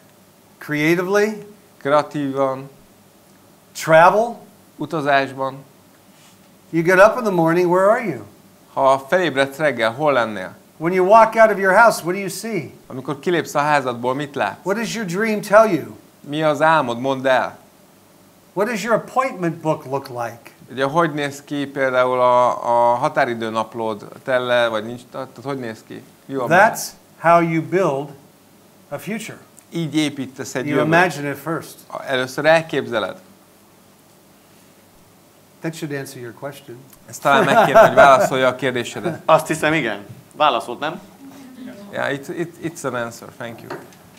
Speaker 2: creatively,
Speaker 3: kreatívan,
Speaker 2: travel,
Speaker 3: utazásban.
Speaker 2: You get up in the morning, where are you?
Speaker 3: Ha felébredsz reggel, hol lennél?
Speaker 2: When you walk out of your house, what do you see?
Speaker 3: Amikor kilépsz a házadból, mit látsz?
Speaker 2: What does your dream tell you?
Speaker 3: Mi az álmod, mondd el.
Speaker 2: What does your appointment book look like?
Speaker 3: Ugye, hogy néz ki például a határidőnaplód, tele, vagy nincs, tehát hogy néz ki?
Speaker 2: That's how you build a future.
Speaker 3: Így építesz egy
Speaker 2: jövőt. You imagine it first.
Speaker 3: Először elképzeled.
Speaker 2: That should answer your question.
Speaker 3: Ez talán meg kéne, hogy válaszolja a kérdésedet.
Speaker 1: Azt hiszem, igen. Válaszolt, nem?
Speaker 3: Yeah, it's an answer. Thank you.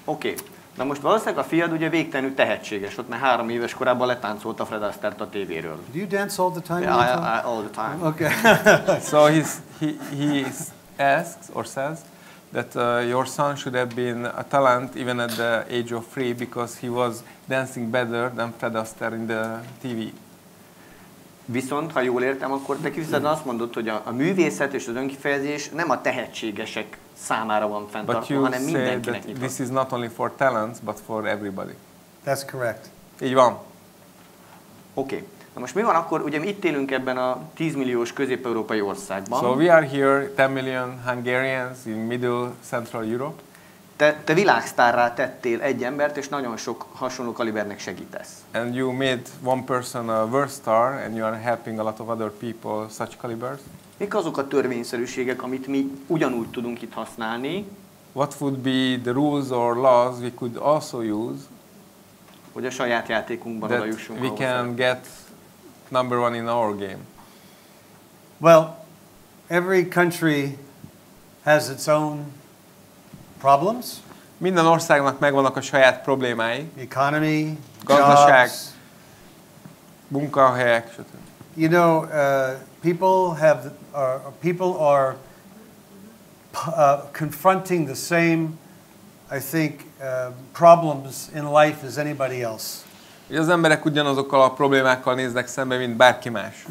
Speaker 1: Oké. Na most valószínűleg a fiad ugye végtelenül tehetséges, ott már 3 éves korában letáncolta Fred Astert a tévéről.
Speaker 2: Do you dance all the time?
Speaker 1: Yeah, all the time.
Speaker 2: Okay.
Speaker 3: So he asks or says that your son should have been a talent even at the age of 3 because he was dancing better than Fred Astaire in the TV.
Speaker 1: Viszont, ha jól értem, akkor te kifejezetten azt mondod, hogy a művészet és az önkifejezés nem a tehetségesek számára van fenntartva, hanem mindenkinek nyitott.
Speaker 3: This is not only for talents, but for everybody.
Speaker 2: That's correct.
Speaker 3: Így van.
Speaker 1: Oké. Na most mi van akkor, ugye mi itt élünk ebben a 10 milliós közép-európai országban.
Speaker 3: So we are here, 10 million Hungarians in Middle Central Europe.
Speaker 1: Te világsztárrá tettél egy embert, és nagyon sok hasonló kalibernek segítesz.
Speaker 3: And you made one person a world star, and you are helping a lot of other people such calibers.
Speaker 1: Mik azok a törvényszerűségek, amit mi ugyanúgy tudunk itt használni?
Speaker 3: What would be the rules or laws we could also use
Speaker 1: hogy a saját játékunkban oda jussunk
Speaker 3: we can get number 1 in our game?
Speaker 2: Well, every country has its own problems.
Speaker 3: Minden országnak megvannak a saját problémái.
Speaker 2: Economy,
Speaker 3: gazdaság,
Speaker 2: jobs,
Speaker 3: munkahelyek, stb.
Speaker 2: You know, people are confronting the same, I think, problems in life as anybody else.
Speaker 3: Az emberek ugyanazokkal a problémákkal néznek szembe, mint bárki más.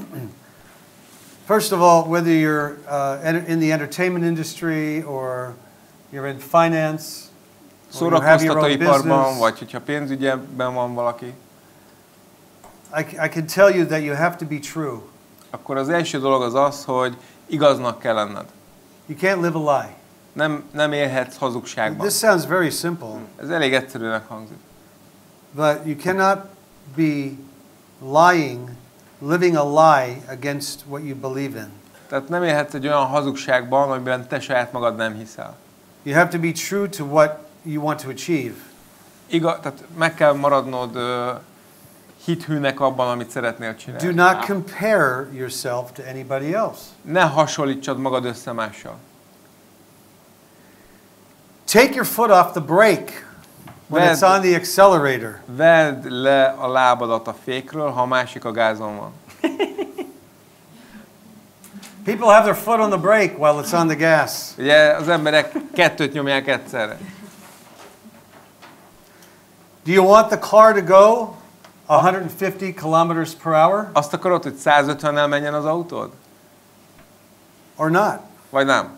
Speaker 2: First of all, whether you're in the entertainment industry or you're in finance,
Speaker 3: szórakoztatóiparban, vagy hogyha pénzügyben van valaki,
Speaker 2: I can tell you that you have to be true.
Speaker 3: Akkor az első dolog az az, hogy igaznak kell lenned.
Speaker 2: You can't live a lie.
Speaker 3: Nem élhetsz hazugságban.
Speaker 2: This sounds very simple.
Speaker 3: Ez elég egyszerűnek hangzik.
Speaker 2: But you cannot be lying, living a lie against what you believe in.
Speaker 3: Tehát nem élhetsz egy olyan hazugságban, amiben te saját magad nem hiszel.
Speaker 2: You have to be true to what you want to achieve.
Speaker 3: Tehát meg kell maradnod hithűnek abban, amit szeretnél csinálni.
Speaker 2: Do not compare yourself to anybody else.
Speaker 3: Ne hasonlítsad magad össze mással.
Speaker 2: Take your foot off the brake when it's on the accelerator.
Speaker 3: Vedd le a lábadat a fékről, ha a másik a gázon van.
Speaker 2: People have their foot on the brake while it's on the gas.
Speaker 3: Ugye az emberek kettőt nyomják egyszerre.
Speaker 2: Do you want the car to go 150 kilometers per hour?
Speaker 3: Azt akarod, hogy 150-nel menjen az autód?
Speaker 2: Or not?
Speaker 3: Vagy nem?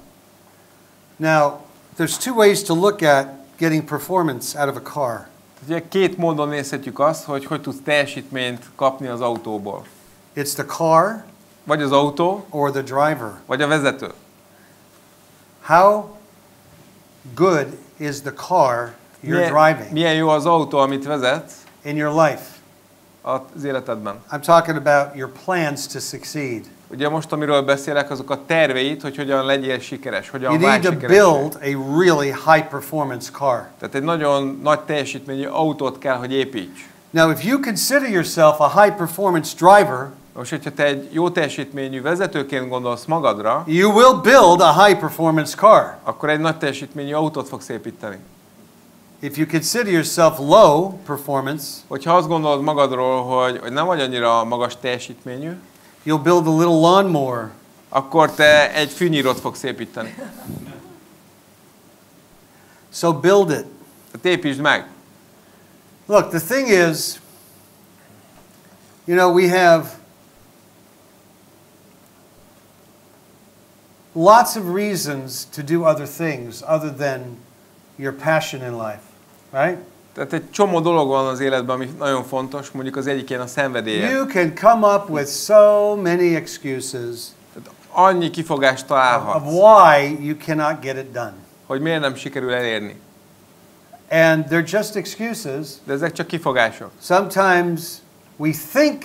Speaker 2: Now, there's two ways to look at getting performance out of a car.
Speaker 3: Ugye két módon nézhetjük azt, hogy tudsz teljesítményt kapni az autóból.
Speaker 2: It's the car,
Speaker 3: vagy az autó,
Speaker 2: or the driver.
Speaker 3: Vagy a vezető.
Speaker 2: How good is the car you're driving?
Speaker 3: Milyen jó az autó, amit vezetsz?
Speaker 2: In your life.
Speaker 3: Az életedben.
Speaker 2: I'm talking about your plans to succeed.
Speaker 3: Ugye most, amiről beszélek, azok a terveid, hogy hogyan legyél sikeres, hogyan
Speaker 2: válj sikeres. You need to build a really high performance car.
Speaker 3: Tehát egy nagyon nagy teljesítményű autót kell, hogy építs.
Speaker 2: Now, if you consider yourself a high performance driver,
Speaker 3: most, hogyha te egy jó teljesítményű vezetőként gondolsz magadra,
Speaker 2: you will build a high performance car.
Speaker 3: Akkor egy nagy teljesítményű autót fogsz építeni.
Speaker 2: If you consider yourself low performance,
Speaker 3: hogyha azt gondolod magadról, hogy nem vagy annyira magas teljesítményű,
Speaker 2: you'll build a little lawnmower.
Speaker 3: Akkor te egy fűnyírót fogsz építeni.
Speaker 2: So build it.
Speaker 3: Tehát építsd meg.
Speaker 2: Look, the thing is, you know, we have lots of reasons to do other things other than your passion in life, right?
Speaker 3: Tehát egy csomó dolog van az életben, ami nagyon fontos, mondjuk az egyik ilyen a szenvedélye.
Speaker 2: You can come up with so many excuses.
Speaker 3: Tehát annyi kifogást találhatsz.
Speaker 2: Of why you cannot get it done.
Speaker 3: Hogy miért nem sikerül elérni.
Speaker 2: And they're just excuses.
Speaker 3: De ezek csak kifogások.
Speaker 2: Sometimes we think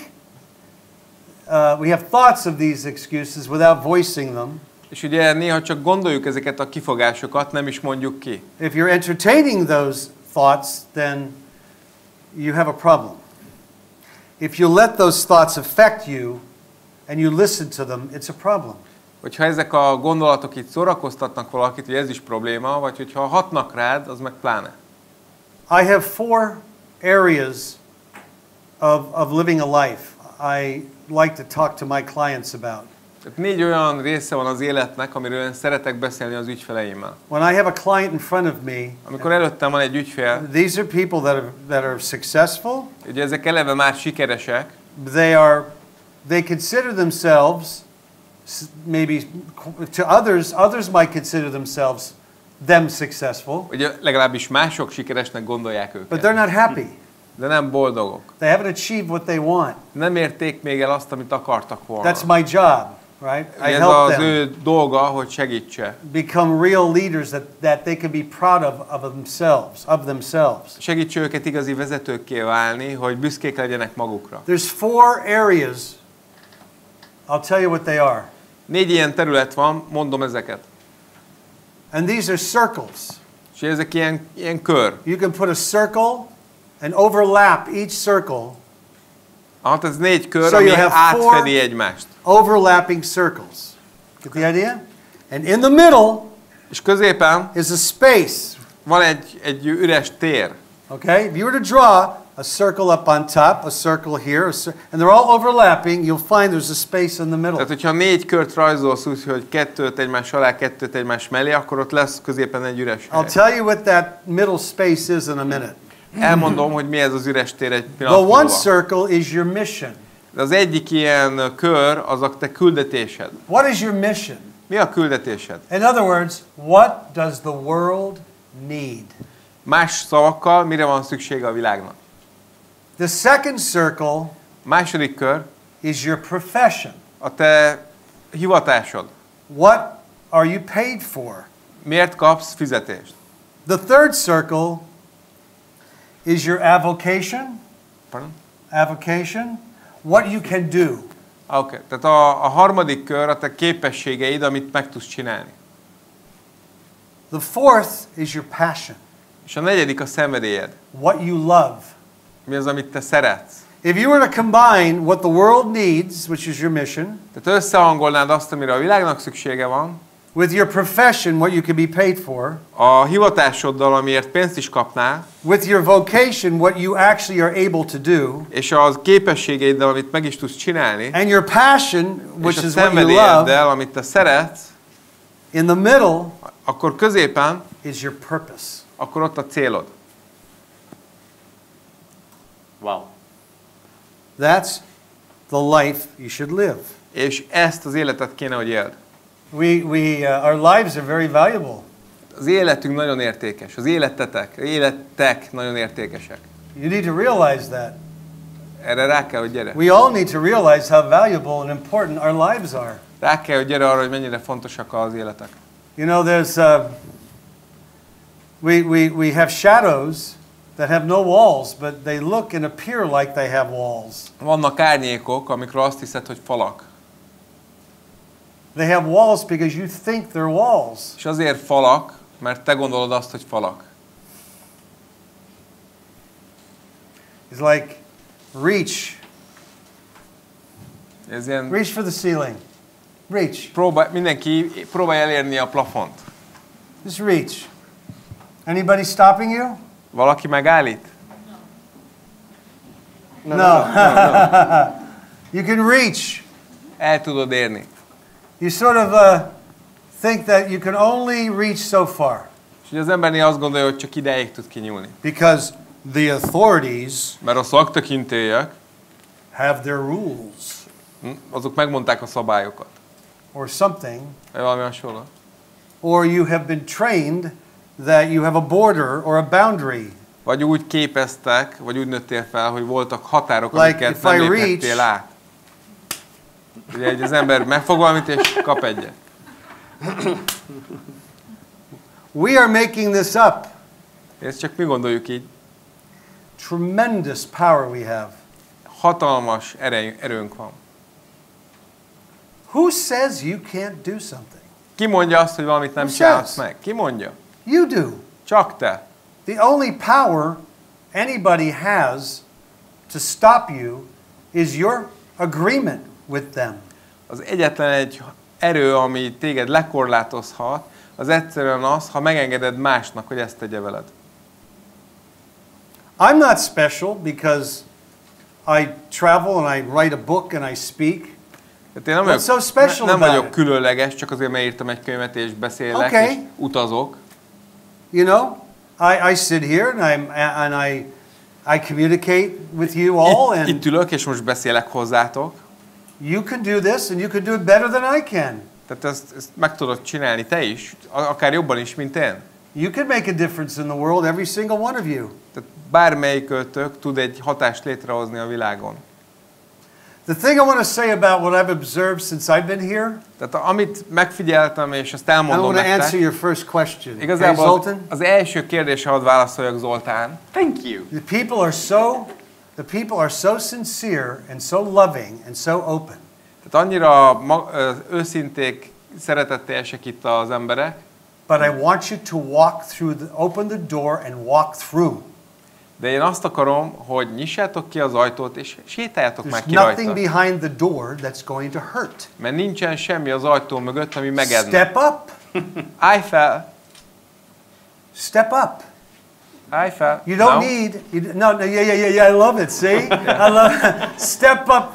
Speaker 2: we have thoughts of these excuses without voicing them.
Speaker 3: És ugye néha csak gondoljuk ezeket a kifogásokat, nem is mondjuk ki.
Speaker 2: If you're entertaining those thoughts, then you have a problem. If you let those thoughts affect you and you listen to them, it's a problem.
Speaker 3: Hogyha ezek a gondolatok itt szórakoztatnak valakit, hogy ez is probléma, vagy hogyha hatnak rád, az meg pláne.
Speaker 2: I have 4 areas of living a life I like to talk to my clients about.
Speaker 3: Tehát 4 olyan része van az életnek, amiről én szeretek beszélni az ügyfeleimmel.
Speaker 2: When I have a client in front of me,
Speaker 3: amikor előttem van egy ügyfél,
Speaker 2: these are people that are successful.
Speaker 3: Ugye ezek eleve már sikeresek.
Speaker 2: They consider themselves, maybe to others might consider themselves them successful.
Speaker 3: Ugye legalábbis mások sikeresnek gondolják őket.
Speaker 2: But they're not happy.
Speaker 3: De nem boldogok.
Speaker 2: They haven't achieved what they want.
Speaker 3: Nem érték még el azt, amit akartak volna.
Speaker 2: That's my job, right? I
Speaker 3: Ez
Speaker 2: help
Speaker 3: az
Speaker 2: them
Speaker 3: ő dolga, hogy segítse.
Speaker 2: become real leaders that they can be proud of themselves.
Speaker 3: Segítse őket igazi vezetőkké válni, hogy büszkék legyenek magukra.
Speaker 2: There's 4 areas. I'll tell you what they are.
Speaker 3: 4 ilyen terület van, mondom ezeket.
Speaker 2: And these are circles.
Speaker 3: És ezek ilyen kör.
Speaker 2: You can put a circle and overlap each circle.
Speaker 3: Hát ez 4 kör,
Speaker 2: So
Speaker 3: ami
Speaker 2: you have
Speaker 3: átfedi egymást.
Speaker 2: Overlapping circles. Get the idea? And in the middle
Speaker 3: És középen
Speaker 2: is a space.
Speaker 3: van egy üres tér.
Speaker 2: Okay? If you were to draw a circle up on top, a circle here, and they're all overlapping, you'll find there's a space in the middle.
Speaker 3: Tehát, hogyha 4 kört rajzolsz úgy, hogy 2-t egymás alá, 2-t egymás mellé, akkor ott lesz középen egy üres hely.
Speaker 2: I'll tell you what that middle space is in a minute.
Speaker 3: Elmondom, hogy mi ez az üres tér egy
Speaker 2: The
Speaker 3: pillanat
Speaker 2: one
Speaker 3: múlva.
Speaker 2: circle is your mission.
Speaker 3: De az egyik ilyen kör az a te küldetésed.
Speaker 2: What is your mission?
Speaker 3: Mi a küldetésed?
Speaker 2: In other words, what does the world need?
Speaker 3: Más szavakkal, mire van szüksége a világnak?
Speaker 2: The second circle
Speaker 3: Második kör
Speaker 2: is your profession.
Speaker 3: a te hivatásod.
Speaker 2: What are you paid for?
Speaker 3: Miért kapsz fizetést?
Speaker 2: The third circle is your avocation.
Speaker 3: Pardon?
Speaker 2: Avocation. What you can do.
Speaker 3: Okay. Tehát a harmadik kör a te képességeid, amit meg tudsz csinálni.
Speaker 2: The fourth is your passion.
Speaker 3: És a negyedik a szenvedélyed.
Speaker 2: What you love.
Speaker 3: Mi az, amit te szeretsz?
Speaker 2: If you were to combine what the world needs, which is your mission,
Speaker 3: Tehát összehangolnád azt, amire a világnak szüksége van,
Speaker 2: with your profession, what you can be paid for,
Speaker 3: a hivatásoddal, amiért pénzt is kapnál,
Speaker 2: with your vocation, what you actually are able to do,
Speaker 3: és a képességeiddel, amit meg is tudsz csinálni,
Speaker 2: and your passion, which
Speaker 3: és a
Speaker 2: is what you love,
Speaker 3: szenvedélyeddel, amit te szeretsz,
Speaker 2: in the middle
Speaker 3: akkor középen,
Speaker 2: is your purpose.
Speaker 3: akkor ott a célod.
Speaker 1: Wow.
Speaker 2: That's the life you should live.
Speaker 3: És ezt az életet kéne, hogy éld.
Speaker 2: Our lives are very valuable.
Speaker 3: Az életünk nagyon értékes. Az életek nagyon értékesek.
Speaker 2: You need to realize that.
Speaker 3: Erre rá kell, hogy gyere.
Speaker 2: We all need to realize how valuable and important our lives are.
Speaker 3: Rá kell, hogy gyere arra, hogy mennyire fontosak az életek.
Speaker 2: You know, there's we have shadows that have no walls, but they look and appear like they have walls.
Speaker 3: Vannak árnyékok, amikről azt hiszed, hogy falak.
Speaker 2: They have walls because you think they're walls.
Speaker 3: És azért falak, mert te gondolod azt, hogy falak.
Speaker 2: It's like reach.
Speaker 3: Ez ilyen
Speaker 2: Reach for the ceiling. Reach.
Speaker 3: mindenki próbálja elérni a plafont.
Speaker 2: Just reach. Anybody stopping you?
Speaker 3: Valaki megállít?
Speaker 2: No. You can reach.
Speaker 3: El tudod érni.
Speaker 2: You sort of think that you can only reach so far.
Speaker 3: És ugye az ember néha azt gondolja, hogy csak ideig tud kinyúlni.
Speaker 2: Because the authorities
Speaker 3: Mert a szaktekintélyek,
Speaker 2: have their rules
Speaker 3: azok megmondták a szabályokat.
Speaker 2: or something,
Speaker 3: Vagy valami hasonló.
Speaker 2: or you have been trained that you have a border or a boundary.
Speaker 3: Vagy úgy képeztek, vagy úgy nőttél fel, hogy voltak határok,
Speaker 2: Like
Speaker 3: amiket
Speaker 2: if
Speaker 3: nem
Speaker 2: I
Speaker 3: léphettél át. Ugye az ember megfog valamit és kap egyet.
Speaker 2: We are making this up.
Speaker 3: Ezt csak mi gondoljuk így.
Speaker 2: Tremendous power we have.
Speaker 3: Hatalmas erőnk van.
Speaker 2: Who says you can't do something?
Speaker 3: Ki mondja azt, hogy valamit nem
Speaker 2: Who
Speaker 3: csinálsz
Speaker 2: says?
Speaker 3: meg? Ki mondja?
Speaker 2: You do.
Speaker 3: Csak te.
Speaker 2: The only power anybody has to stop you is your agreement with them.
Speaker 3: Az egyetlen egy erő, ami téged lekorlátozhat, az egyszerűen az, ha megengeded másnak, hogy ezt tegye veled.
Speaker 2: I'm not special because I travel and I write a book and I speak.
Speaker 3: Tehát én nem vagyok különleges, csak azért, mert írtam egy könyvet és beszélek, és utazok.
Speaker 2: You know, I sit here and I communicate with you all. And
Speaker 3: itt ülök, és most beszélek hozzátok.
Speaker 2: You can do this and you can do it better than I can.
Speaker 3: Tehát ezt meg tudod csinálni te is, akár jobban is, mint én.
Speaker 2: You can make a difference in the world, every single one of you.
Speaker 3: Tehát bármelyikőtök tud egy hatást létrehozni a világon.
Speaker 2: The thing I want to say about what I've observed since I've been here.
Speaker 3: Tehát amit megfigyeltem, és ezt elmondom nektek.
Speaker 2: I want to answer your first question.
Speaker 3: Igazából
Speaker 2: okay, Zoltan?
Speaker 3: Az első kérdésre hadd válaszoljak, Zoltán.
Speaker 1: Thank you.
Speaker 2: The people are so sincere and so loving and so open.
Speaker 3: Tehát annyira őszinték, szeretetteljesek itt az emberek.
Speaker 2: But I want you to open the door and walk through.
Speaker 3: De én azt akarom, hogy nyissátok ki az ajtót, és sétáljatok már ki
Speaker 2: There's
Speaker 3: rajta.
Speaker 2: nothing behind the door that's going to hurt.
Speaker 3: Mert nincsen semmi az ajtó mögött, ami megedne.
Speaker 2: Step up.
Speaker 3: Állj fel.
Speaker 2: Step up.
Speaker 3: Állj fel.
Speaker 2: You don't need. Yeah. I love it. See, I love. Step up.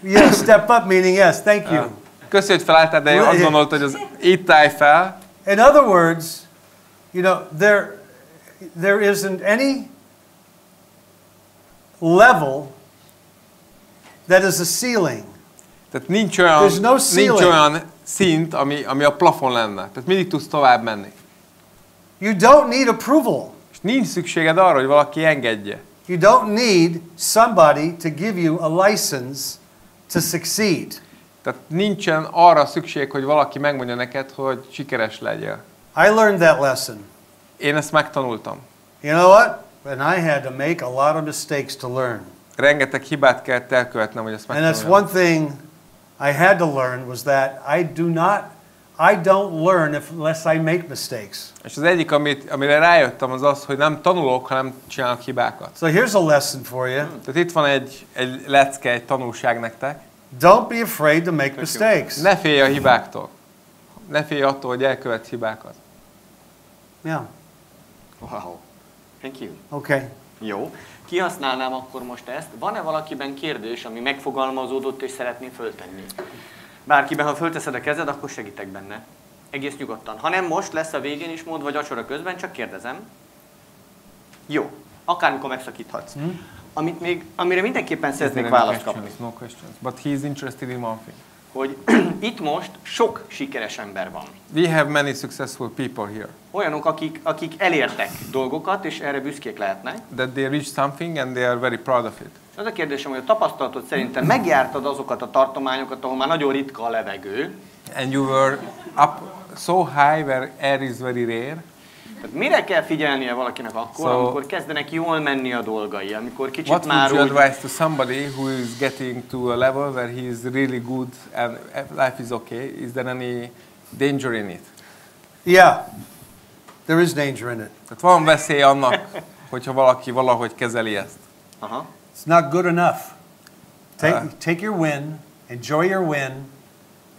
Speaker 2: Yeah, step up meaning yes. Thank you.
Speaker 3: Köszönjük, hogy felálltál, de én azt gondoltam, hogy az itt állj fel.
Speaker 2: In other words, you know, there isn't any level that is a ceiling.
Speaker 3: Tehát nincs olyan szint, ami a plafon lenne. Tehát mindig tudsz tovább menni.
Speaker 2: You don't need approval.
Speaker 3: És nincs szükséged arra, hogy valaki engedje.
Speaker 2: You don't need somebody to give you a license to succeed.
Speaker 3: Tehát nincsen arra szükség, hogy valaki megmondja neked, hogy sikeres legyél.
Speaker 2: I learned that lesson.
Speaker 3: Én ezt megtanultam.
Speaker 2: You know what? And I had to make a lot of mistakes to learn.
Speaker 3: Rengeteg hibát kellett elkövetnem, hogy ezt megtanuljam.
Speaker 2: And that's one thing I had to learn was that I don't learn unless I make mistakes.
Speaker 3: És az egyik, amire rájöttem, az az, hogy nem tanulok, hanem csinálok hibákat.
Speaker 2: So here's a lesson for you.
Speaker 3: Tehát itt van egy lecke, egy tanulság nektek.
Speaker 2: Don't be afraid to make mistakes.
Speaker 3: Ne félj a hibáktól. Ne félj attól, hogy elkövetsz hibákat.
Speaker 2: Yeah.
Speaker 1: Wow. Thank you.
Speaker 2: Okay.
Speaker 1: Jó. Kihasználnám akkor most ezt. Van-e valakiben kérdés, ami megfogalmazódott és szeretném föltenni? Bárkiben, ha fölteszed a kezed, akkor segítek benne. Egész nyugodtan. Ha nem most, lesz a végén is mód, vagy vacsora közben, csak kérdezem. Jó. Akármikor megszakíthatsz. Amire mindenképpen szeretnék választ kapni.
Speaker 3: No questions. But he is interested in one thing.
Speaker 1: Hogy itt most sok sikeres ember van.
Speaker 3: We have many successful people here.
Speaker 1: Olyanok, akik elértek dolgokat, és erre büszkék lehetnek.
Speaker 3: That they reach something and they are very proud of it.
Speaker 1: Az a kérdésem, hogy a tapasztalatod szerintem megjártad azokat a tartományokat, ahol már nagyon ritka a levegő.
Speaker 3: And you were up so high where air is very rare.
Speaker 1: Tehát mire kell figyelnie valakinek akkor, amikor kezdenek jól menni a dolgai, amikor kicsit már
Speaker 3: úgy... What would you advise to somebody who is getting to a level where he is really good and life is okay? Is there any danger in it?
Speaker 2: Yeah, there is danger in it.
Speaker 3: Tehát van veszély annak, hogyha valaki valahogy kezeli ezt.
Speaker 1: Aha.
Speaker 2: It's not good enough. Take your win, enjoy your win,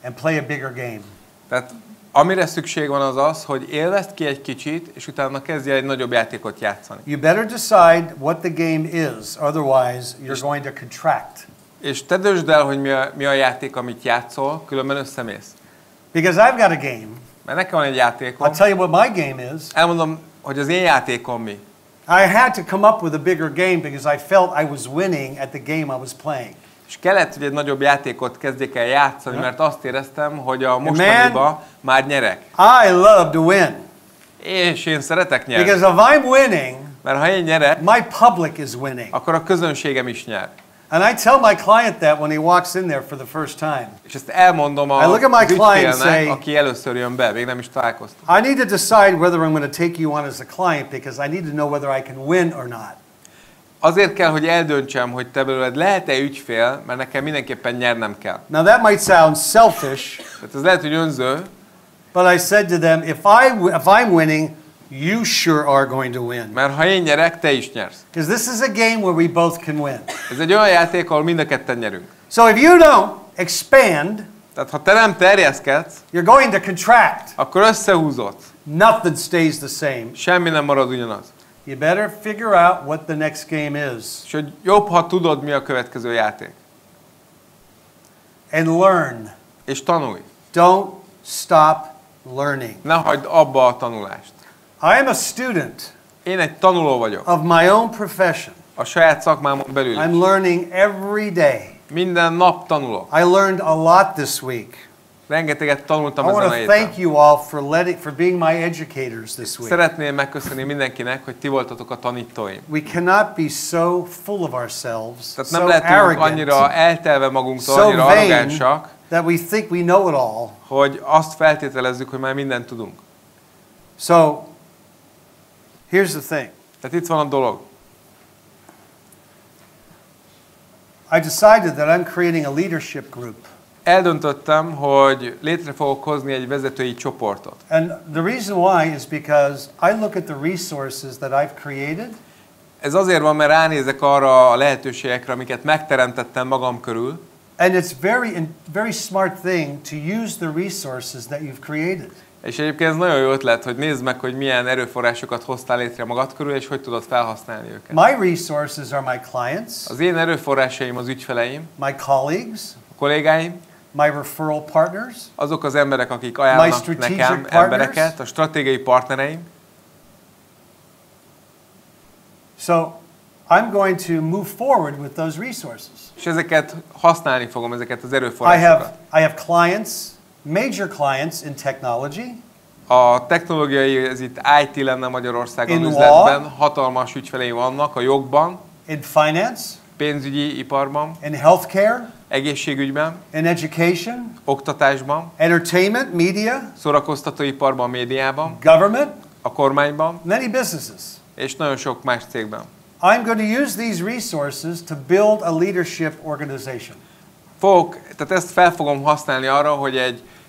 Speaker 2: and play a bigger game.
Speaker 3: Tehát amire szükség van az az, hogy élvezd ki egy kicsit, és utána kezdje egy nagyobb játékot játszani.
Speaker 2: You better decide what the game is, otherwise you're going to contract.
Speaker 3: És te döntsd el, hogy mi a játék, amit játszol, különben összemész.
Speaker 2: Because I've got a game.
Speaker 3: Mert nekem van egy játékom.
Speaker 2: I'll tell you what my game is.
Speaker 3: Elmondom, hogy az én játékom mi.
Speaker 2: I had to come up with a bigger game because I felt I was winning at the game I was playing.
Speaker 3: És kellett, hogy egy nagyobb játékot kezdjek el játszani, mert azt éreztem, hogy a mostaniban már nyerek.
Speaker 2: I love to win.
Speaker 3: És én szeretek nyerni.
Speaker 2: Because if I'm winning,
Speaker 3: mert ha én nyerek,
Speaker 2: my public is winning.
Speaker 3: Akkor a közönségem is nyer.
Speaker 2: And I tell my client that when he walks in there for the first time.
Speaker 3: És ezt elmondom a ügyfélnek, aki először jön be, még nem is találkoztunk.
Speaker 2: I need to decide whether I'm going to take you on as a client because I need to know whether I can win or not.
Speaker 3: Azért kell, hogy eldöntsem, hogy te belőled lehet-e ügyfél, mert nekem mindenképpen nyernem kell.
Speaker 2: Now that might sound selfish.
Speaker 3: Tehát ez lehet, hogy önző.
Speaker 2: But I said to them, if I'm winning, you sure are going to win.
Speaker 3: Mert ha én nyerek, te is nyersz.
Speaker 2: Because this is a game where we both can win.
Speaker 3: Ez egy olyan játék, ahol mind a ketten nyerünk.
Speaker 2: So if you don't expand,
Speaker 3: Tehát ha te nem terjeszkedsz,
Speaker 2: you're going to contract.
Speaker 3: akkor összehúzod.
Speaker 2: Nothing stays the same.
Speaker 3: Semmi nem marad ugyanaz.
Speaker 2: You better figure out what the next game is.
Speaker 3: És hogy jobb, ha tudod, mi a következő játék.
Speaker 2: And learn.
Speaker 3: És tanulj.
Speaker 2: Don't stop learning.
Speaker 3: Ne hagyd abba a tanulást.
Speaker 2: I am a student
Speaker 3: Én egy tanuló vagyok.
Speaker 2: of my own profession.
Speaker 3: A saját szakmámon belül
Speaker 2: I'm
Speaker 3: is.
Speaker 2: learning every day.
Speaker 3: Minden nap tanulok.
Speaker 2: I learned a lot this week.
Speaker 3: Rengeteget
Speaker 2: I
Speaker 3: tanultam ezen
Speaker 2: want
Speaker 3: a
Speaker 2: to
Speaker 3: héten.
Speaker 2: thank you all for being my educators this week.
Speaker 3: Szeretném megköszönni mindenkinek, hogy ti voltatok a tanítóim.
Speaker 2: We cannot be so full of ourselves,
Speaker 3: Tehát nem
Speaker 2: so
Speaker 3: lehetünk
Speaker 2: arrogant,
Speaker 3: annyira eltelve magunktól,
Speaker 2: so
Speaker 3: annyira
Speaker 2: vain
Speaker 3: arrogánsak,
Speaker 2: that we think we know it all.
Speaker 3: hogy azt feltételezzük, hogy már mindent tudunk.
Speaker 2: So, here's the thing.
Speaker 3: Tehát itt van a dolog.
Speaker 2: I decided that I'm creating a leadership group.
Speaker 3: Eldöntöttem, hogy létre fogok hozni egy vezetői csoportot.
Speaker 2: And the reason why is because I look at the resources that I've created.
Speaker 3: Ez azért van, mert ránézek arra a lehetőségekre, amiket megteremtettem magam körül.
Speaker 2: And it's very smart thing to use the resources that you've created.
Speaker 3: És egyébként ez nagyon jó ötlet, hogy nézd meg, hogy milyen erőforrásokat hoztál létre magad körül, és hogy tudod felhasználni őket.
Speaker 2: My resources are my clients,
Speaker 3: Az én erőforrásaim az ügyfeleim,
Speaker 2: my colleagues,
Speaker 3: a kollégáim,
Speaker 2: my referral partners,
Speaker 3: azok az emberek, akik
Speaker 2: My
Speaker 3: ajánlnak
Speaker 2: strategic
Speaker 3: nekem
Speaker 2: partners.
Speaker 3: embereket, a stratégiai partnereim.
Speaker 2: So I'm going to move forward with those resources.
Speaker 3: És ezeket használni fogom, ezeket az
Speaker 2: I
Speaker 3: erőforrásokat.
Speaker 2: have clients, major clients in technology,
Speaker 3: A technológiai, ez itt IT lenne Magyarországon
Speaker 2: In
Speaker 3: üzletben,
Speaker 2: law.
Speaker 3: hatalmas ügyfeleim vannak a jogban,
Speaker 2: in finance,
Speaker 3: pénzügyi iparban,
Speaker 2: in healthcare,
Speaker 3: egészségügyben,
Speaker 2: in education,
Speaker 3: oktatásban,
Speaker 2: entertainment, media,
Speaker 3: szórakoztatóiparban, médiában,
Speaker 2: government,
Speaker 3: a kormányban,
Speaker 2: many businesses.
Speaker 3: és nagyon sok más cégben.
Speaker 2: I'm going to use these resources to build a leadership organization.
Speaker 3: Tehát ezt fel fogom használni arra, hogy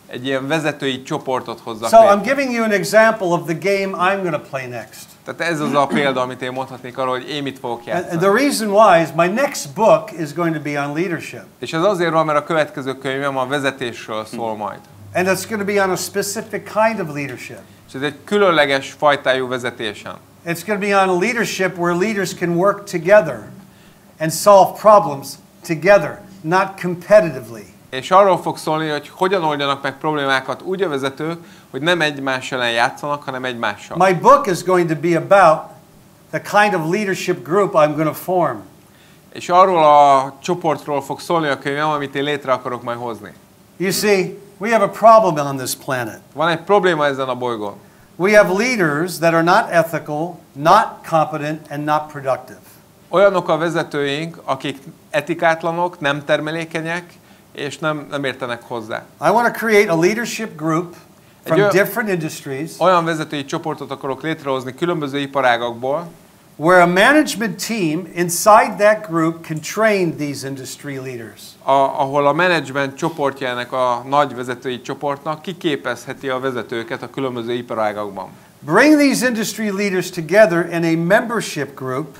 Speaker 3: egy ilyen vezetői csoportot hozzak
Speaker 2: So I'm
Speaker 3: létre.
Speaker 2: giving you an example of the game I'm going to play next.
Speaker 3: Tehát ez az a példa, amit én mondhatnék arról, hogy én mit fogok
Speaker 2: And
Speaker 3: játszani.
Speaker 2: the reason why is my next book is going to be on leadership.
Speaker 3: És ez azért van, mert a következő könyvem a vezetésről szól majd.
Speaker 2: And it's going to be on a specific kind of leadership.
Speaker 3: És ez egy különleges fajtájú vezetésen.
Speaker 2: It's going to be on a leadership where leaders can work together and solve problems together, not competitively.
Speaker 3: És arról fog szólni, hogy hogyan oldjanak meg problémákat úgy a vezetők, hogy nem egymás ellen játszanak, hanem egymással.
Speaker 2: My book is going to be about the kind of leadership group I'm going to form.
Speaker 3: És arról a csoportról fog szólni a könyvem, amit én létre akarok majd hozni.
Speaker 2: You see, we have a problem on this planet.
Speaker 3: Van egy probléma ezen a bolygón.
Speaker 2: We have leaders that are not ethical, not competent, and not productive.
Speaker 3: Olyanok a vezetőink, akik etikátlanok, nem termelékenyek, és nem értenek hozzá.
Speaker 2: I want to create a leadership group from different industries
Speaker 3: Olyan vezetői csoportot akarok létrehozni különböző iparágakból,
Speaker 2: where a management team inside that group can train these industry leaders.
Speaker 3: Ahol a menedzsment csoportja ennek a nagy vezetői csoportnak kiképezheti a vezetőket a különböző iparágakban.
Speaker 2: Bring these industry leaders together in a membership group.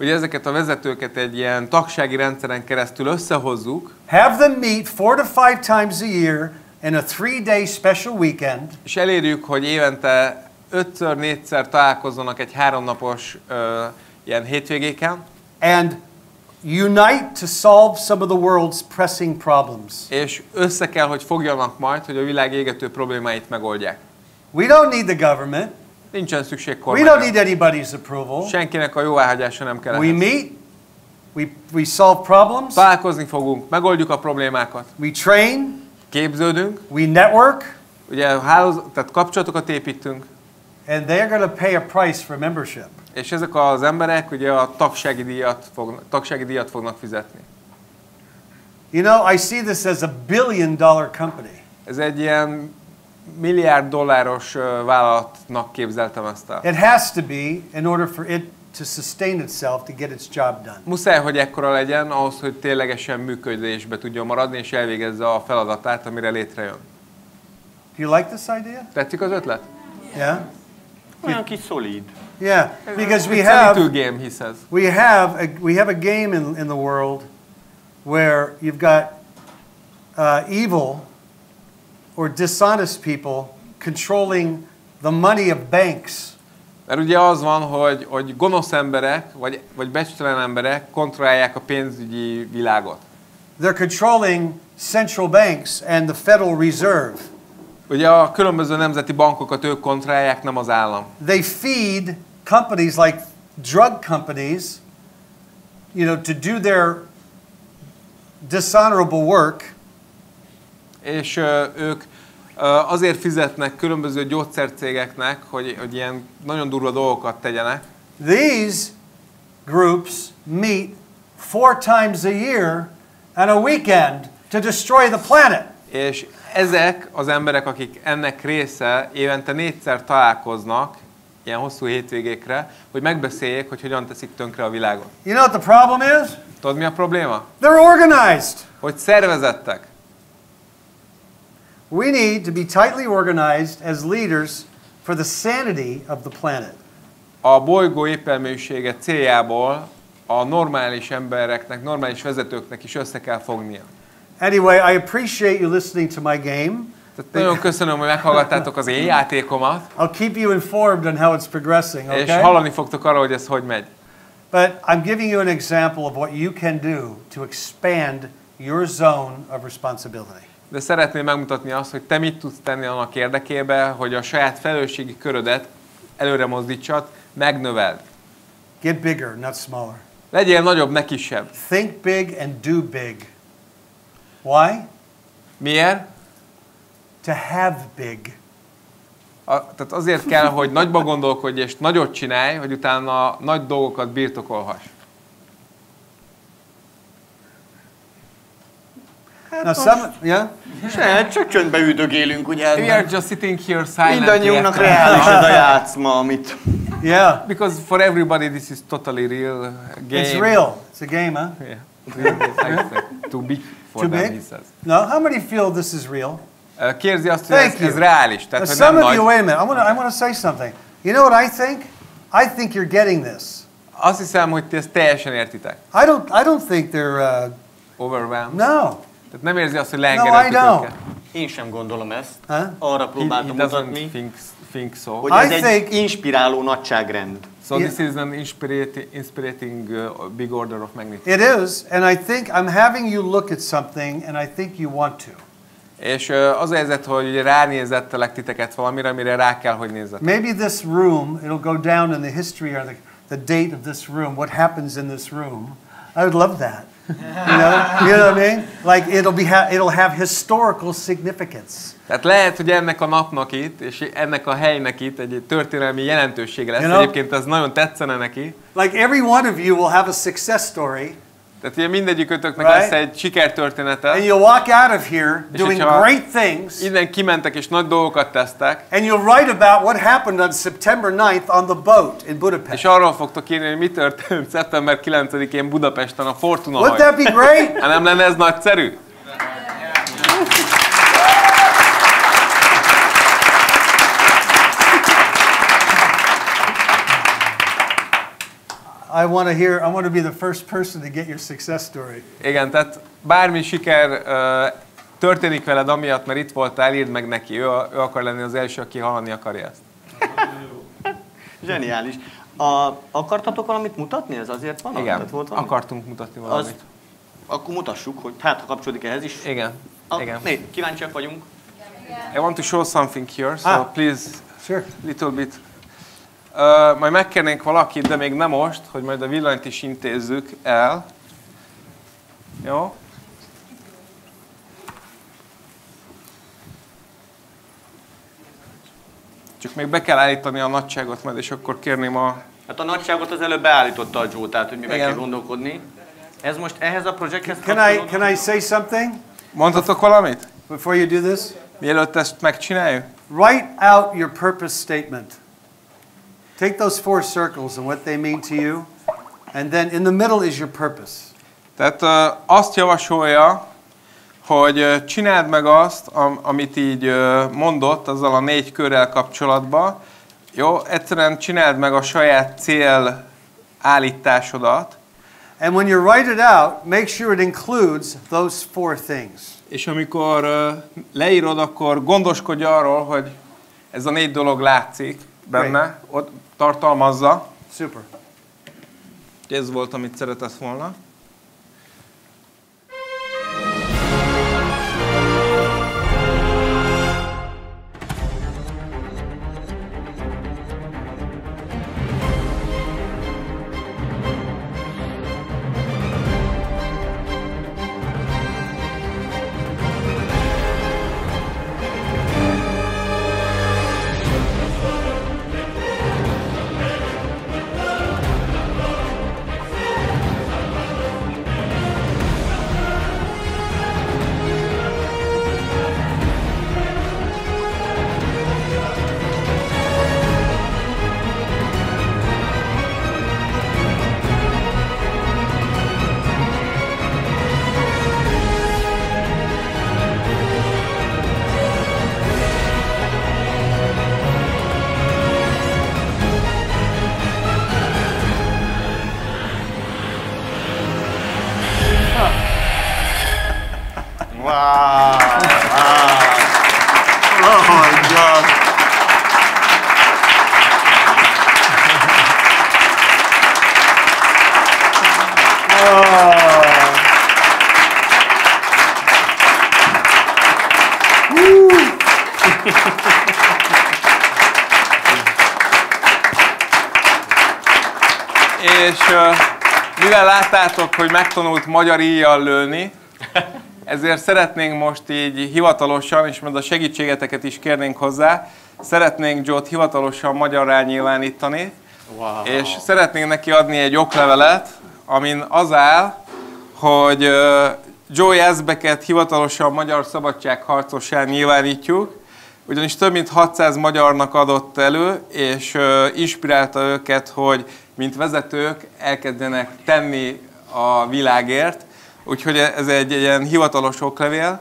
Speaker 3: Ugye ezeket a vezetőket egy ilyen tagsági rendszeren keresztül összehozzuk,
Speaker 2: Have them meet 4 to 5 times a year in a 3-day special weekend.
Speaker 3: és elérjük, hogy évente 5-4-szer találkozzanak egy 3 napos ilyen hétvégéken,
Speaker 2: And unite to solve some of the world's pressing problems.
Speaker 3: és össze kell, hogy fogjanak majd, hogy a világ égető problémáit megoldják.
Speaker 2: We don't need the government.
Speaker 3: Nincsen szükség
Speaker 2: We don't
Speaker 3: kormányra.
Speaker 2: need anybody's approval.
Speaker 3: Senkinek a jóváhagyása nem kell.
Speaker 2: We
Speaker 3: ehhez.
Speaker 2: meet, we solve problems,
Speaker 3: Találkozni fogunk, megoldjuk a problémákat,
Speaker 2: we train,
Speaker 3: képződünk,
Speaker 2: we network,
Speaker 3: ugye tehát kapcsolatokat építünk,
Speaker 2: and they're going to pay a price for membership.
Speaker 3: és ezek az emberek ugye a tagsági díjat fognak fizetni.
Speaker 2: You know, I see this as a $1 billion company.
Speaker 3: Ez egy ilyen $1 milliárd vállalatnak képzeltem ezt el.
Speaker 2: It has to be in order for it to sustain itself to get its job done.
Speaker 3: Muszáj, hogy ekkora legyen ahhoz, hogy ténylegesen működésbe tudjon maradni, és elvégezze a feladatát, amire létrejön.
Speaker 2: Do you like this idea?
Speaker 3: Tetszik az ötlet?
Speaker 2: Yeah?
Speaker 1: Olyan kis szolid.
Speaker 2: Yeah, because
Speaker 3: It's a little game, he says.
Speaker 2: we have a game in the world where you've got evil or dishonest people controlling the money of banks.
Speaker 3: Mert ugye az van, hogy gonosz emberek, vagy becstelen emberek kontrollálják a pénzügyi világot.
Speaker 2: They're controlling central banks and the Federal Reserve.
Speaker 3: Ugye a különböző nemzeti bankokat ők kontrollálják, nem az állam.
Speaker 2: They feed companies like drug companies, to do their dishonorable work.
Speaker 3: És ők azért fizetnek különböző gyógyszercégeknek, hogy ilyen nagyon durva dolgokat tegyenek.
Speaker 2: These groups meet 4 times a year on a weekend to destroy the planet.
Speaker 3: És ezek az emberek, akik ennek része, évente 4-szer találkoznak, ilyen hosszú hétvégékre, hogy megbeszéljék, hogy hogyan teszik tönkre a világot.
Speaker 2: You know what the problem is?
Speaker 3: Tudod, mi a probléma?
Speaker 2: They're organized.
Speaker 3: Hogy szervezettek.
Speaker 2: We need to be tightly organized as leaders for the sanity of the planet.
Speaker 3: A bolygó éppelműsége céljából a normális embereknek, normális vezetőknek is össze kell fognia.
Speaker 2: Anyway, I appreciate you listening to my game.
Speaker 3: Tehát nagyon köszönöm, hogy meghallgattátok az én játékomat.
Speaker 2: I'll keep you informed on how it's progressing, okay?
Speaker 3: És hallani fogtok arról, hogy ez hogy megy.
Speaker 2: But I'm giving you an example of what you can do to expand your zone of responsibility.
Speaker 3: De szeretném megmutatni azt, hogy te mit tudsz tenni annak érdekében, hogy a saját felelősségi körödet előre mozdítsad, megnöveld.
Speaker 2: Get bigger, not smaller.
Speaker 3: Legyél nagyobb, ne kisebb.
Speaker 2: Think big and do big. Why?
Speaker 3: Miért?
Speaker 2: To have big.
Speaker 3: Tehát azért kell, hogy nagyba gondolkodj és nagyot csinálj, hogy utána nagy dolgokat birtokolhass.
Speaker 2: Now some, yeah?
Speaker 1: Csak csöndbe üldögélünk, ugye?
Speaker 3: We are just sitting here silently.
Speaker 1: Mindannyiunknak reális ez a játszma, amit...
Speaker 2: Yeah.
Speaker 3: Because for everybody this is totally real game.
Speaker 2: It's real. It's a game, huh?
Speaker 3: Yeah. Too big for
Speaker 2: Too
Speaker 3: them,
Speaker 2: big?
Speaker 3: he says.
Speaker 2: No, how many feel this is real?
Speaker 3: Kérzi azt, hogy
Speaker 2: Thank
Speaker 3: ez
Speaker 2: you.
Speaker 3: reális. Tehát, hogy
Speaker 2: Some
Speaker 3: nem
Speaker 2: of you,
Speaker 3: nagy.
Speaker 2: wait a minute. I want to say something. You know what I think? I think you're getting this.
Speaker 3: Azt hiszem, hogy ti ezt teljesen értitek.
Speaker 2: I don't think they're.
Speaker 3: Overwhelmed.
Speaker 2: No.
Speaker 3: Tehát nem érzi azt, hogy
Speaker 2: No, I
Speaker 3: leengedhettük
Speaker 2: don't.
Speaker 3: őket.
Speaker 1: Én sem gondolom ezt.
Speaker 2: Huh?
Speaker 1: Arra próbáltam
Speaker 3: He doesn't
Speaker 1: mutatni,
Speaker 3: think so.
Speaker 1: hogy
Speaker 2: I
Speaker 1: ez egy inspiráló nagyságrend.
Speaker 3: So this is an inspirating big order of magnitude.
Speaker 2: It is, and I think I'm having you look at something, and I think you want to.
Speaker 3: És az a helyzet, hogy ugye ránézettelek titeket valamire, amire rá kell, hogy nézzetek.
Speaker 2: Maybe this room, it'll go down in the history or the date of this room, what happens in this room. I would love that. You know what I mean? Like it'll have historical significance.
Speaker 3: Tehát lehet, hogy ennek a napnak itt, és ennek a helynek itt egy történelmi jelentősége lesz.
Speaker 2: You know?
Speaker 3: Egyébként ez nagyon tetszene neki.
Speaker 2: Like every one of you will have a success story.
Speaker 3: Tehát ugye mindegyikötöknek
Speaker 2: Right?
Speaker 3: lesz egy sikertörténete.
Speaker 2: And you'll walk out of here
Speaker 3: És
Speaker 2: doing
Speaker 3: hogyha
Speaker 2: great things.
Speaker 3: innen kimentek és nagy dolgokat tesztek.
Speaker 2: And you'll write about what happened on September 9th on the boat in Budapest.
Speaker 3: És arról fogtok írni, hogy mi történt szeptember 9-én Budapesten a Fortuna
Speaker 2: Wouldn't that
Speaker 3: hajón.
Speaker 2: be great?
Speaker 3: Hát nem lenne ez nagyszerű?
Speaker 2: I want to be the first person to get your success story.
Speaker 3: Igen, tehát bármi siker történik veled amiatt, mert itt voltál, írd meg neki. Ő akar lenni az első, aki hallani akarja ezt.
Speaker 1: Zseniális. Akartatok valamit mutatni? Ez azért van?
Speaker 3: Igen,
Speaker 1: Tehát volt valami?
Speaker 3: akartunk mutatni valamit.
Speaker 1: Akkor mutassuk, hogy hát ha kapcsolódik ehhez is.
Speaker 3: Igen, igen.
Speaker 1: Kíváncsiak vagyunk.
Speaker 3: I want to show something here, so please,
Speaker 2: Sure.
Speaker 3: little bit. Majd megkérnénk valakit, de még nem most, hogy majd a villanyt is intézzük el. Jó? Csak még be kell állítani a nagyságot majd, és akkor kérném a...
Speaker 1: Hát a nagyságot az előbb beállította a Joe, tehát hogy mi meg
Speaker 3: Igen.
Speaker 1: kell gondolkodni. Ez most ehhez a projekthez
Speaker 2: Can I say something
Speaker 3: Mondhatok valamit?
Speaker 2: before you do this?
Speaker 3: Mielőtt ezt megcsináljuk?
Speaker 2: Write out your purpose statement. Take those 4 circles and what they mean to you, and then in the middle is your purpose.
Speaker 3: Tehát azt javasolja, hogy csináld meg azt, amit így mondott, azzal a 4 körrel kapcsolatban. Jó, egyszerűen csináld meg a saját cél állításodat,
Speaker 2: And when you write it out, make sure it includes those 4 things.
Speaker 3: És amikor leírod, akkor gondoskodj arról, hogy ez a 4 dolog látszik benne, ott tartalmazza.
Speaker 2: Super.
Speaker 3: Ez volt, amit szeretett volna. És mivel láttátok, hogy megtanult magyar íjjal lőni, ezért szeretnénk most így hivatalosan, és majd a segítségeteket is kérnénk hozzá, szeretnénk Joe-t hivatalosan magyarrá nyilvánítani, és szeretnénk neki adni egy oklevelet, amin az áll, hogy Joe Yazbecket hivatalosan magyar szabadságharcossá nyilvánítjuk, ugyanis több mint 600 magyarnak adott elő, és inspirálta őket, hogy mint vezetők elkezdenek tenni a világért. Úgyhogy ez egy ilyen hivatalos oklevél.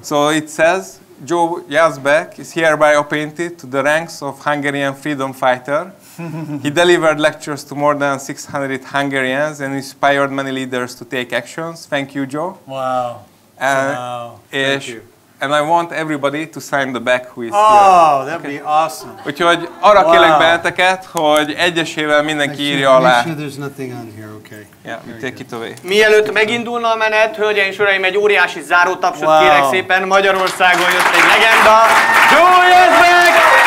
Speaker 3: So it says, Joe Yazbeck is hereby appointed to the ranks of Hungarian freedom fighter. He delivered lectures to more than 600 Hungarians and inspired many leaders to take actions. Thank you, Joe.
Speaker 2: Wow.
Speaker 3: Wow.
Speaker 2: Thank you.
Speaker 3: And I want everybody to sign the back who is here.
Speaker 2: Oh, that'd be awesome.
Speaker 3: Úgyhogy arra kérlek benneteket, hogy egyesével mindenki írja alá.
Speaker 2: Make sure there's nothing on here, okay?
Speaker 3: Yeah, we take it away.
Speaker 1: Mielőtt megindulna a menet, hölgyeim és uraim, egy óriási zárótapsot kérek szépen. Magyarországon jött egy legenda, Joe Yazbeck!